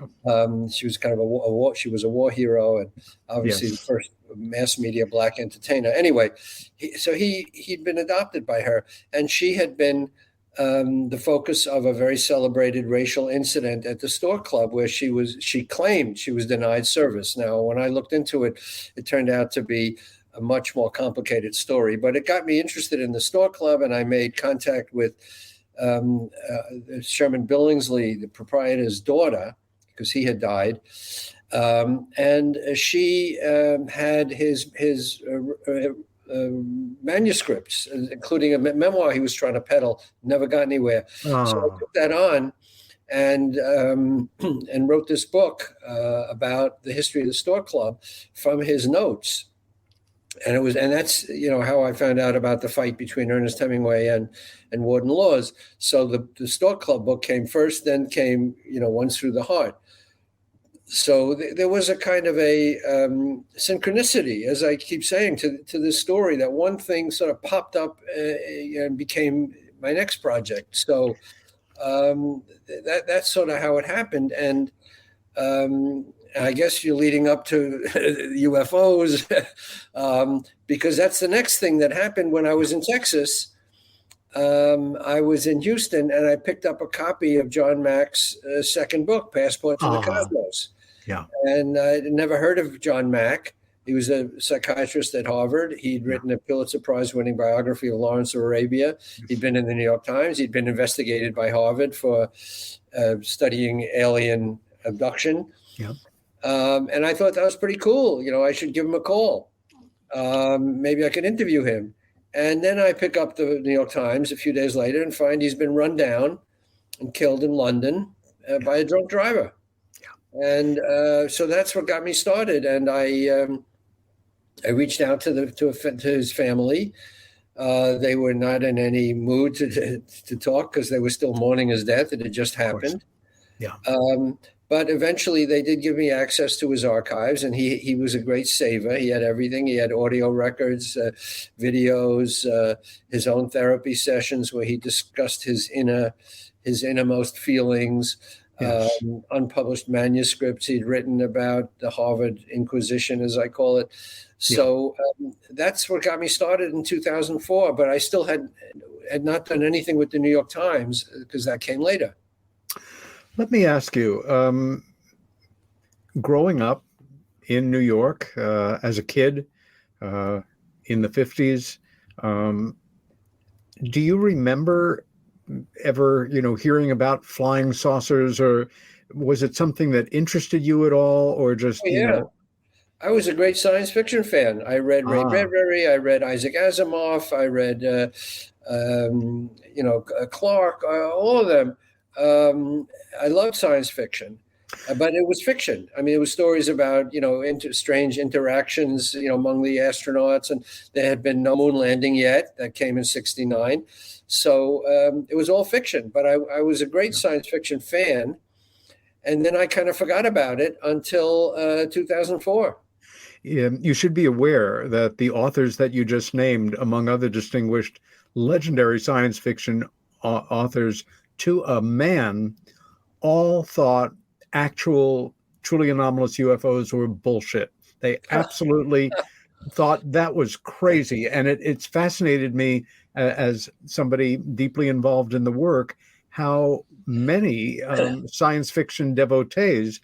she was kind of she was a war hero, and obviously the first mass media black entertainer. Anyway, he'd been adopted by her, and she had been the focus of a very celebrated racial incident at the Stork Club, where she claimed she was denied service. Now, when I looked into it, it turned out to be a much more complicated story, but it got me interested in the Stork Club, and I made contact with Sherman Billingsley, the proprietor's daughter, because he had died. And she had his manuscripts, including a memoir he was trying to peddle, never got anywhere. So I took that on and wrote this book about the history of the Stork Club from his notes. And that's how I found out about the fight between Ernest Hemingway and Warden Laws. So the Stork Club book came first, then came Once Through the Heart. So there was a kind of a synchronicity, as I keep saying, to this story, that one thing sort of popped up and became my next project. So that's sort of how it happened. And I guess you're leading up to UFOs because that's the next thing that happened when I was in Texas. I was in Houston, and I picked up a copy of John Mack's second book, Passport to the Cosmos. Yeah. And I'd never heard of John Mack. He was a psychiatrist at Harvard. He'd written a Pulitzer Prize-winning biography of Lawrence of Arabia. He'd been in the New York Times. He'd been investigated by Harvard for studying alien abduction. Yeah. And I thought that was pretty cool. I should give him a call. Maybe I could interview him. And then I pick up the New York Times a few days later and find he's been run down and killed in London by a drunk driver. Yeah. And so that's what got me started. And I reached out to his family. They were not in any mood to talk because they were still mourning his death. It had just happened. Yeah. But eventually they did give me access to his archives, and he was a great saver. He had everything. He had audio records, videos, his own therapy sessions where he discussed his innermost feelings. Yes. Unpublished manuscripts he'd written about the Harvard Inquisition, as I call it. So that's what got me started in 2004. But I still had not done anything with the New York Times because that came later. Let me ask you, growing up in New York as a kid in the 50s, do you remember ever, hearing about flying saucers, or was it something that interested you at all, or just, I was a great science fiction fan. I read Ray Bradbury. I read Isaac Asimov. I read, Clarke, all of them. I loved science fiction, but it was fiction. I mean, it was stories about, strange interactions, among the astronauts, and there had been no moon landing yet. That came in 1969. So it was all fiction, but I was a great science fiction fan. And then I kind of forgot about it until 2004. Yeah, you should be aware that the authors that you just named, among other distinguished legendary science fiction authors, to a man, all thought actual truly anomalous UFOs were bullshit. They absolutely thought that was crazy. And it's fascinated me as somebody deeply involved in the work, how many science fiction devotees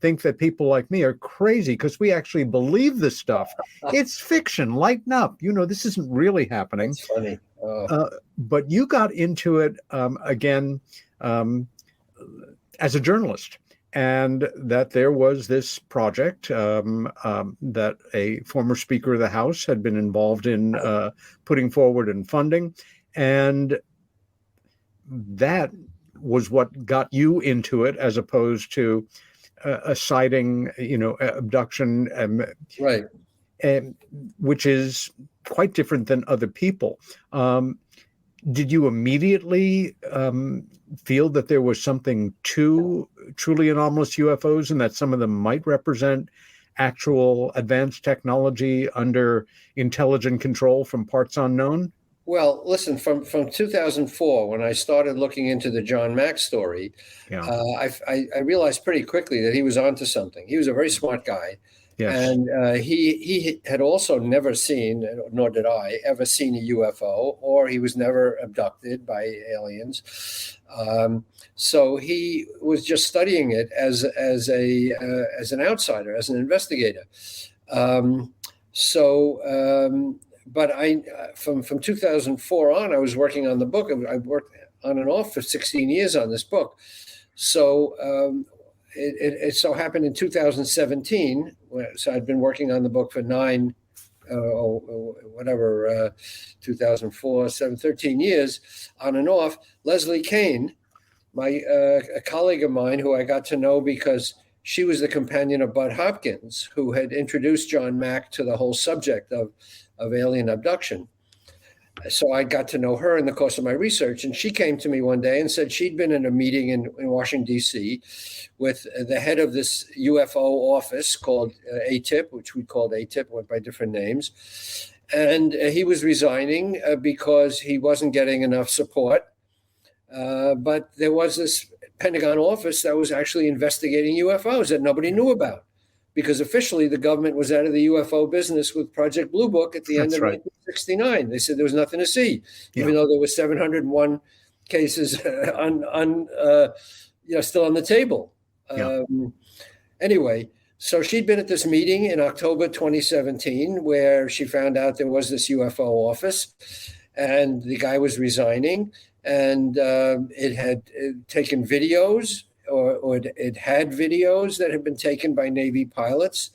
think that people like me are crazy because we actually believe this stuff. It's fiction. Lighten up. This isn't really happening. That's funny. But you got into it again as a journalist, and that there was this project that a former Speaker of the House had been involved in putting forward and funding. And that was what got you into it, as opposed to a sighting, abduction, right, and which is quite different than other people. Did you immediately feel that there was something to truly anomalous UFOs, and that some of them might represent actual advanced technology under intelligent control from parts unknown? Well, listen, from 2004, when I started looking into the John Mack story, I realized pretty quickly that he was onto something. He was a very smart guy. Yes. And he had also never seen, nor did I, ever seen a UFO, or he was never abducted by aliens. So he was just studying it as an outsider, as an investigator. But from 2004 on, I was working on the book. I worked on and off for 16 years on this book. So it so happened in 2017. So I'd been working on the book for 13 years on and off. Leslie Kane, a colleague of mine who I got to know because she was the companion of Bud Hopkins, who had introduced John Mack to the whole subject of alien abduction. So I got to know her in the course of my research, and she came to me one day and said she'd been in a meeting in Washington, D.C. with the head of this UFO office called ATIP, which we called ATIP, went by different names. And he was resigning because he wasn't getting enough support. But there was this Pentagon office that was actually investigating UFOs that nobody knew about, because officially the government was out of the UFO business with Project Blue Book at the end of 1969. They said there was nothing to see, even though there were 701 cases still on the table. Anyway, So she'd been at this meeting in October 2017 where she found out there was this UFO office and the guy was resigning, and it had taken videos, or it had videos that had been taken by Navy pilots,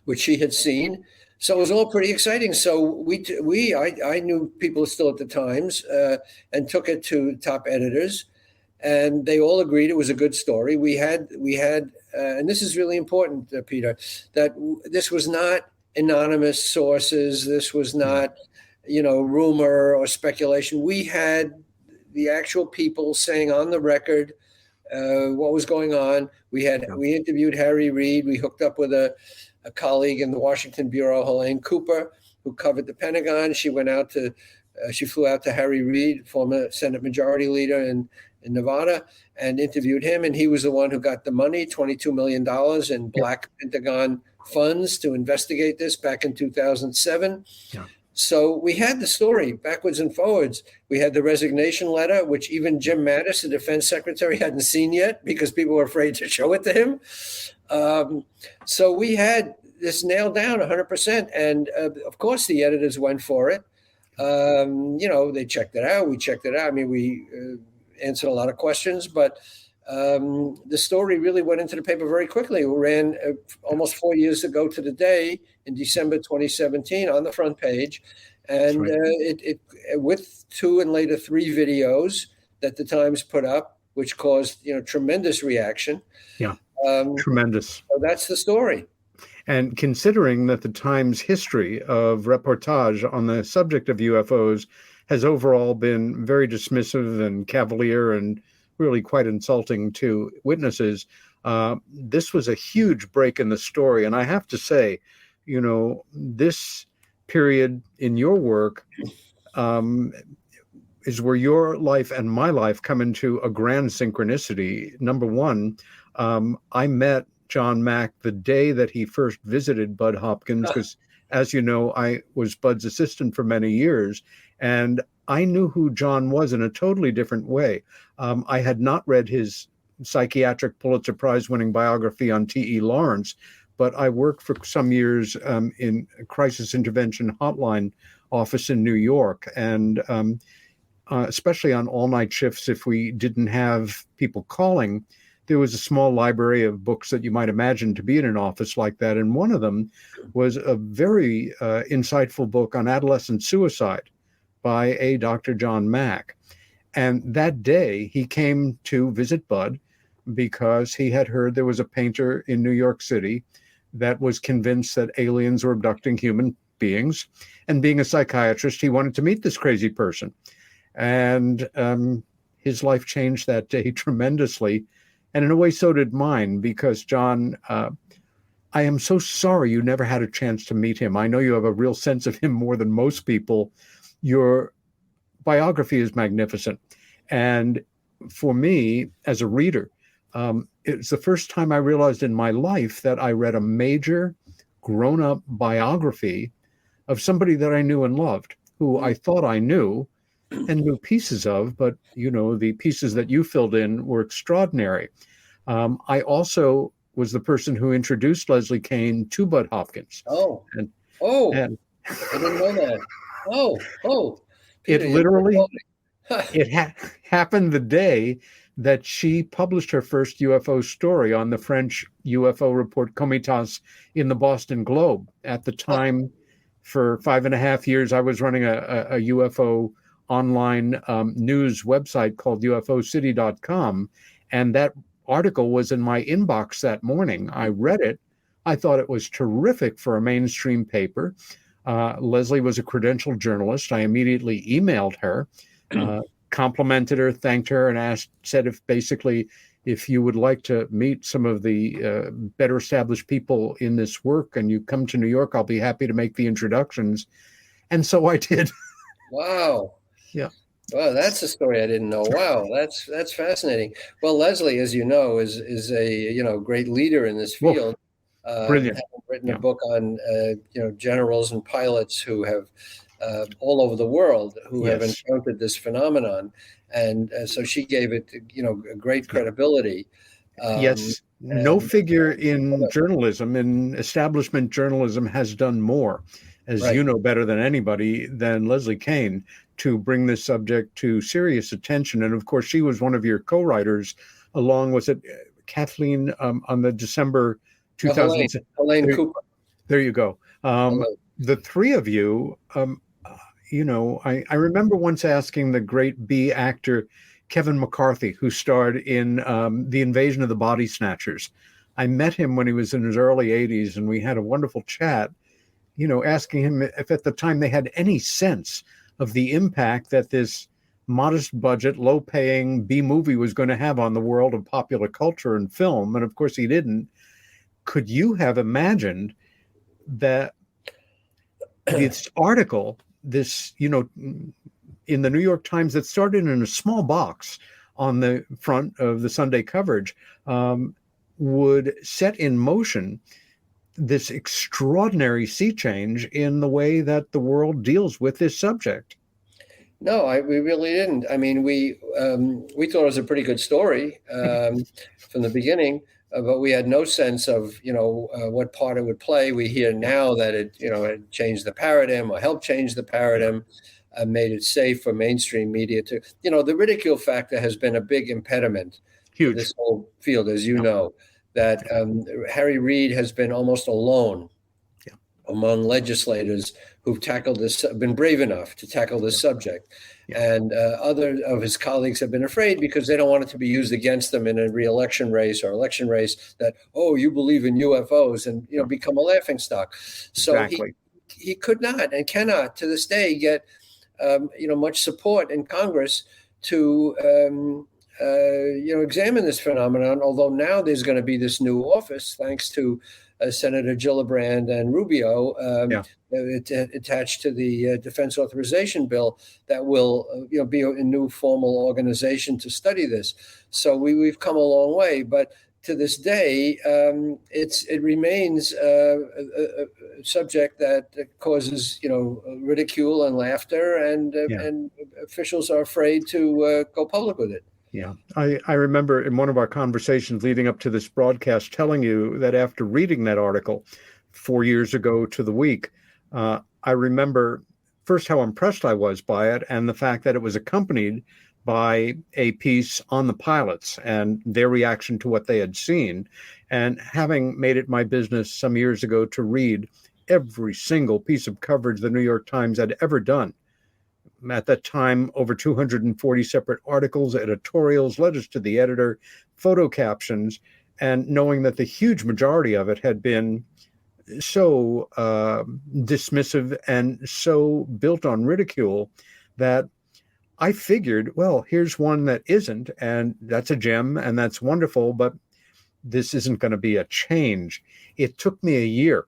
which she had seen. So it was all pretty exciting. So I knew people still at the Times, and took it to top editors, and they all agreed it was a good story. We had, and this is really important, Peter, that this was not anonymous sources. This was not, rumor or speculation. We had the actual people saying on the record what was going on. We interviewed Harry Reid. We hooked up with a colleague in the Washington Bureau, Helene Cooper, who covered the Pentagon. She flew out to Harry Reid, former Senate Majority Leader in Nevada, and interviewed him. And he was the one who got the money, $22 million in black Pentagon funds to investigate this back in 2007. Yeah. So we had the story backwards and forwards. We had the resignation letter, which even Jim Mattis, the defense secretary, hadn't seen yet because people were afraid to show it to him. So we had this nailed down 100%. And of course, the editors went for it. They checked it out. We checked it out. I mean, we answered a lot of questions, but the story really went into the paper very quickly. It ran almost 4 years ago to the day in December 2017 on the front page. And it with 2 and later 3 videos that the Times put up, which caused tremendous reaction. Yeah, tremendous. So that's the story. And considering that the Times history of reportage on the subject of UFOs has overall been very dismissive and cavalier and really quite insulting to witnesses, this was a huge break in the story. And I have to say, this period in your work is where your life and my life come into a grand synchronicity. Number one, I met John Mack the day that he first visited Bud Hopkins, because, as you know, I was Bud's assistant for many years, and I knew who John was in a totally different way. I had not read his psychiatric Pulitzer Prize-winning biography on T.E. Lawrence, but I worked for some years in a crisis intervention hotline office in New York, and especially on all-night shifts, if we didn't have people calling, there was a small library of books that you might imagine to be in an office like that. And one of them was a very insightful book on adolescent suicide by a Dr. John Mack. And that day he came to visit Bud because he had heard there was a painter in New York City that was convinced that aliens were abducting human beings. And being a psychiatrist, he wanted to meet this crazy person. And his life changed that day tremendously. And in a way, so did mine, because, John, I am so sorry you never had a chance to meet him. I know you have a real sense of him more than most people. Your biography is magnificent. And for me, as a reader, it's the first time I realized in my life that I read a major grown-up biography of somebody that I knew and loved, who I thought I knew and knew pieces of, but the pieces that you filled in were extraordinary. I also was the person who introduced Leslie Kean to Bud Hopkins. I didn't know that. Peter, it literally happened the day that she published her first UFO story on the French UFO report Comitas in the Boston Globe. At the time, for 5.5 years, I was running a UFO online news website called UFOcity.com, and that article was in my inbox that morning. I read it. I thought it was terrific for a mainstream paper. Leslie was a credentialed journalist. I immediately emailed her, complimented her, thanked her, and said if you would like to meet some of the better established people in this work and you come to New York, I'll be happy to make the introductions. And so I did. Wow. Yeah. Well, that's a story I didn't know. Wow, that's fascinating. Well, Leslie, as you know, is a great leader in this field. Brilliant. Having written a book on generals and pilots who have all over the world who have encountered this phenomenon, and so she gave it a great credibility. Yes, no figure in journalism, in establishment journalism, has done more, as Right. you know better than anybody, than Leslie Kean, to bring this subject to serious attention. And of course, she was one of your co-writers, along with it, Kathleen, on the December 2000. Helene Cooper. There you go. The three of you, I remember once asking the great B actor Kevin McCarthy, who starred in The Invasion of the Body Snatchers. I met him when he was in his early 80s, and we had a wonderful chat, asking him if at the time they had any sense of the impact that this modest budget, low paying B movie was going to have on the world of popular culture and film. And of course, he didn't. Could you have imagined that this article, in the New York Times, that started in a small box on the front of the Sunday coverage, would set in motion this extraordinary sea change in the way that the world deals with this subject? No, we really didn't. I mean, we thought it was a pretty good story from the beginning, but we had no sense of what part it would play. We hear now that it changed the paradigm or helped change the paradigm, made it safe for mainstream media to. The ridicule factor has been a big impediment to this whole field, as you know. That Harry Reid has been almost alone among legislators who've tackled this, been brave enough to tackle this subject. And other of his colleagues have been afraid because they don't want it to be used against them in a re-election race or election race that, you believe in UFOs and, become a laughingstock. So he could not and cannot to this day get, much support in Congress to, examine this phenomenon, although now there's going to be this new office, thanks to Senator Gillibrand and Rubio, attached to the Defense Authorization Bill, that will be a new formal organization to study this. So we've come a long way, but to this day, it remains a subject that causes ridicule and laughter, and officials are afraid to go public with it. Yeah, I remember in one of our conversations leading up to this broadcast telling you that after reading that article 4 years ago to the week, I remember first how impressed I was by it, and the fact that it was accompanied by a piece on the pilots and their reaction to what they had seen. And having made it my business some years ago to read every single piece of coverage the New York Times had ever done, at that time, over 240 separate articles, editorials, letters to the editor, photo captions, and knowing that the huge majority of it had been so dismissive and so built on ridicule that I figured, well, here's one that isn't, and that's a gem, and that's wonderful, but this isn't going to be a change. It took me a year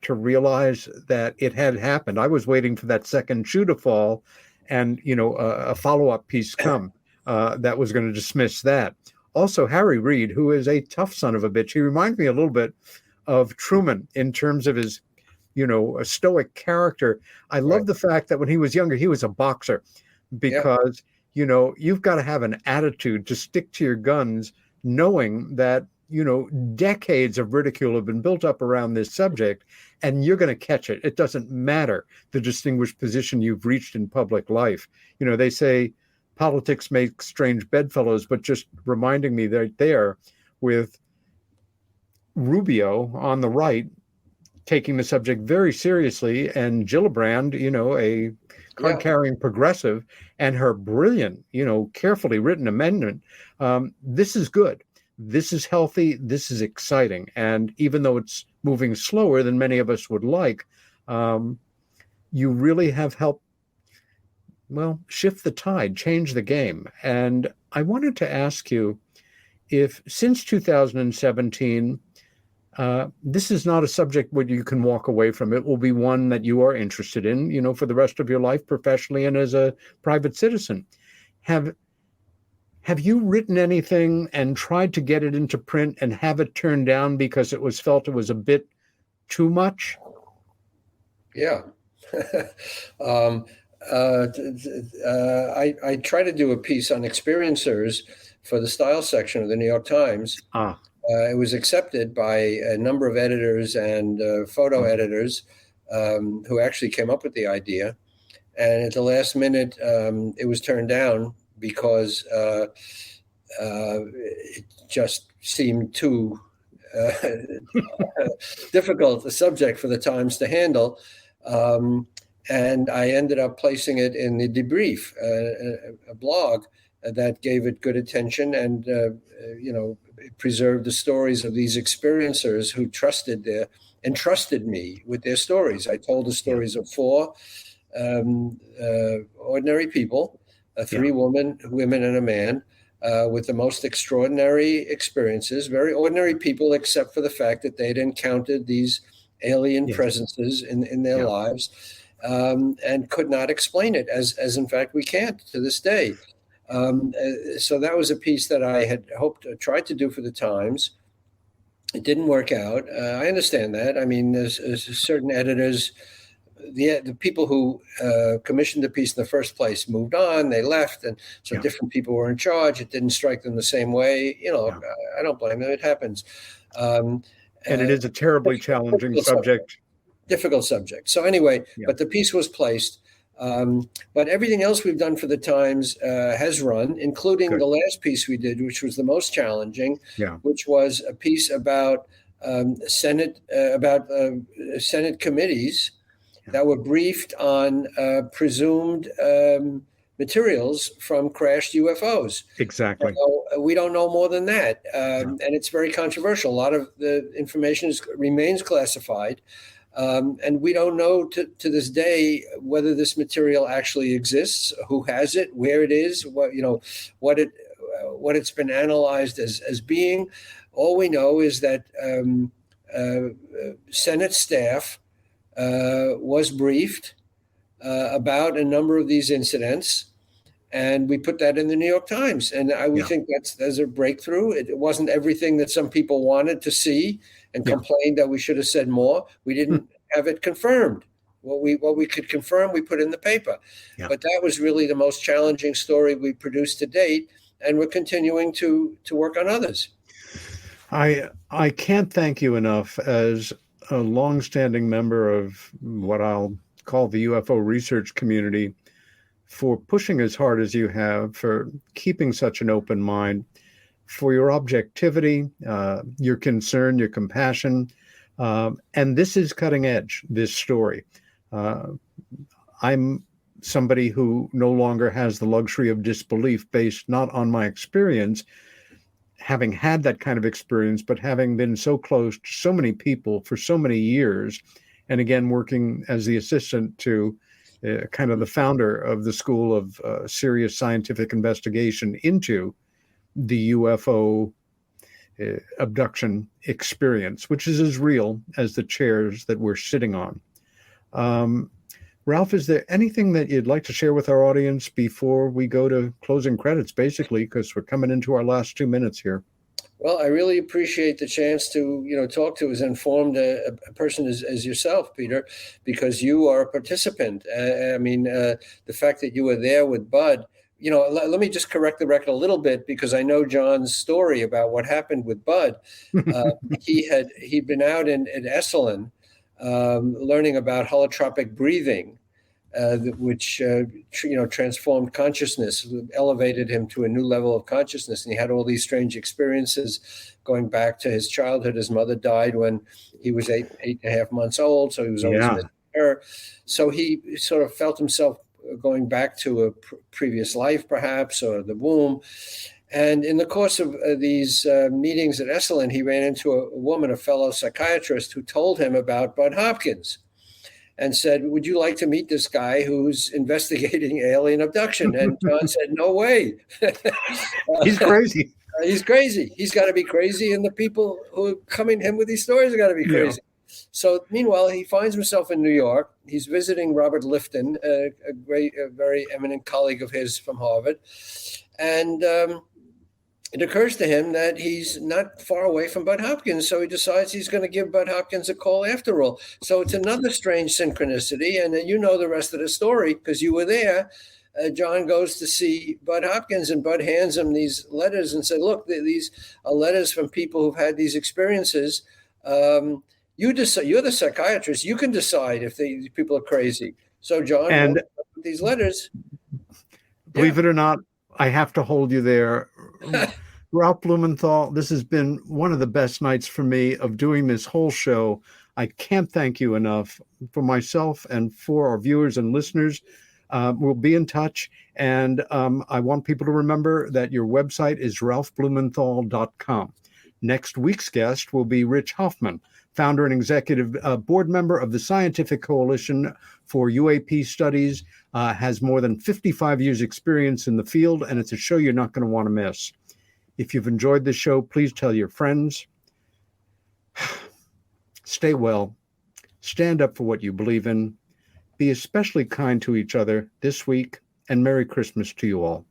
to realize that it had happened. I was waiting for that second shoe to fall and, a follow-up piece come that was going to dismiss that. Also, Harry Reid, who is a tough son of a bitch, he reminds me a little bit of Truman in terms of his, a stoic character. I love the fact that when he was younger, he was a boxer because, you've got to have an attitude to stick to your guns, knowing that decades of ridicule have been built up around this subject, and you're going to catch it. It doesn't matter the distinguished position you've reached in public life. They say politics make strange bedfellows, but just reminding me that there with Rubio on the right taking the subject very seriously, and Gillibrand, a card-carrying progressive, and her brilliant, carefully written amendment. This is good. This is healthy. This is exciting. And even though it's moving slower than many of us would like, you really have helped, shift the tide, change the game. And I wanted to ask you if since 2017, this is not a subject where you can walk away from. It will be one that you are interested in, for the rest of your life, professionally and as a private citizen. Have you written anything and tried to get it into print and have it turned down because it was felt it was a bit too much? Yeah. I try to do a piece on experiencers for the style section of the New York Times. It was accepted by a number of editors and photo editors who actually came up with the idea. And at the last minute, it was turned down because it just seemed too difficult a subject for the Times to handle. And I ended up placing it in the Debrief, a blog that gave it good attention and, it preserved the stories of these experiencers who entrusted me with their stories. I told the stories of 4 ordinary people, 3 women and a man, with the most extraordinary experiences, very ordinary people, except for the fact that they'd encountered these alien presences in their lives, and could not explain it, as in fact we can't to this day. So that was a piece that I had tried to do for the Times. It didn't work out. I understand that. I mean, there's certain editors, the people who commissioned the piece in the first place moved on, they left, and so different people were in charge. It didn't strike them the same way. I don't blame them. It happens. And it is a terribly challenging subject. Difficult subject. So anyway, but the piece was placed. But everything else we've done for the Times has run, including the last piece we did, which was the most challenging, which was a piece about Senate committees that were briefed on presumed materials from crashed UFOs. Exactly. So we don't know more than that, and it's very controversial. A lot of the information remains classified. And we don't know to this day whether this material actually exists, who has it, where it is, what it's been analyzed as being. All we know is that Senate staff was briefed about a number of these incidents, and we put that in the New York Times. And we think that's a breakthrough. It wasn't everything that some people wanted to see and complained that we should have said more. We didn't have it confirmed. What we could confirm, we put in the paper. But that was really the most challenging story we produced to date, and we're continuing to work on others. I can't thank you enough as a longstanding member of what I'll call the UFO research community for pushing as hard as you have, for keeping such an open mind, for your objectivity, your concern, your compassion. And this is cutting edge, this story. I'm somebody who no longer has the luxury of disbelief based not on my experience, having had that kind of experience, but having been so close to so many people for so many years, and again, working as the assistant to kind of the founder of the School of Serious Scientific Investigation into the UFO abduction experience, which is as real as the chairs that we're sitting on. Ralph, is there anything that you'd like to share with our audience before we go to closing credits, basically, because we're coming into our last 2 minutes here? Well, I really appreciate the chance to, talk to as informed a person as yourself, Peter, because you are a participant. The fact that you were there with Bud, let me just correct the record a little bit, because I know John's story about what happened with Bud. He'd been out in Esalen learning about holotropic breathing, which transformed consciousness, elevated him to a new level of consciousness. And he had all these strange experiences going back to his childhood. His mother died when he was eight and a half months old, so he was always missing her. So he sort of felt himself going back to a previous life, perhaps, or the womb. And in the course of these meetings at Esalen, he ran into a woman, a fellow psychiatrist, who told him about Bud Hopkins and said, "Would you like to meet this guy who's investigating alien abduction?" And John said, "No way." He's crazy. He's crazy. He's got to be crazy. And the people who are coming to him with these stories are got to be crazy. Yeah. So meanwhile, he finds himself in New York. He's visiting Robert Lifton, a very eminent colleague of his from Harvard. And it occurs to him that he's not far away from Bud Hopkins, so he decides he's going to give Bud Hopkins a call after all. So it's another strange synchronicity, and you know the rest of the story because you were there. John goes to see Bud Hopkins, and Bud hands him these letters and said, look, these are letters from people who've had these experiences. You decide, you're the psychiatrist. You can decide if these people are crazy. So John And wrote these letters. believe it or not, I have to hold you there. Ralph Blumenthal, this has been one of the best nights for me of doing this whole show. I can't thank you enough for myself and for our viewers and listeners. We'll be in touch. And I want people to remember that your website is ralphblumenthal.com. Next week's guest will be Rich Hoffman, founder and executive board member of the Scientific Coalition for UAP Studies, has more than 55 years experience in the field, and it's a show you're not going to want to miss. If you've enjoyed the show, please tell your friends. Stay well. Stand up for what you believe in. Be especially kind to each other this week, and Merry Christmas to you all.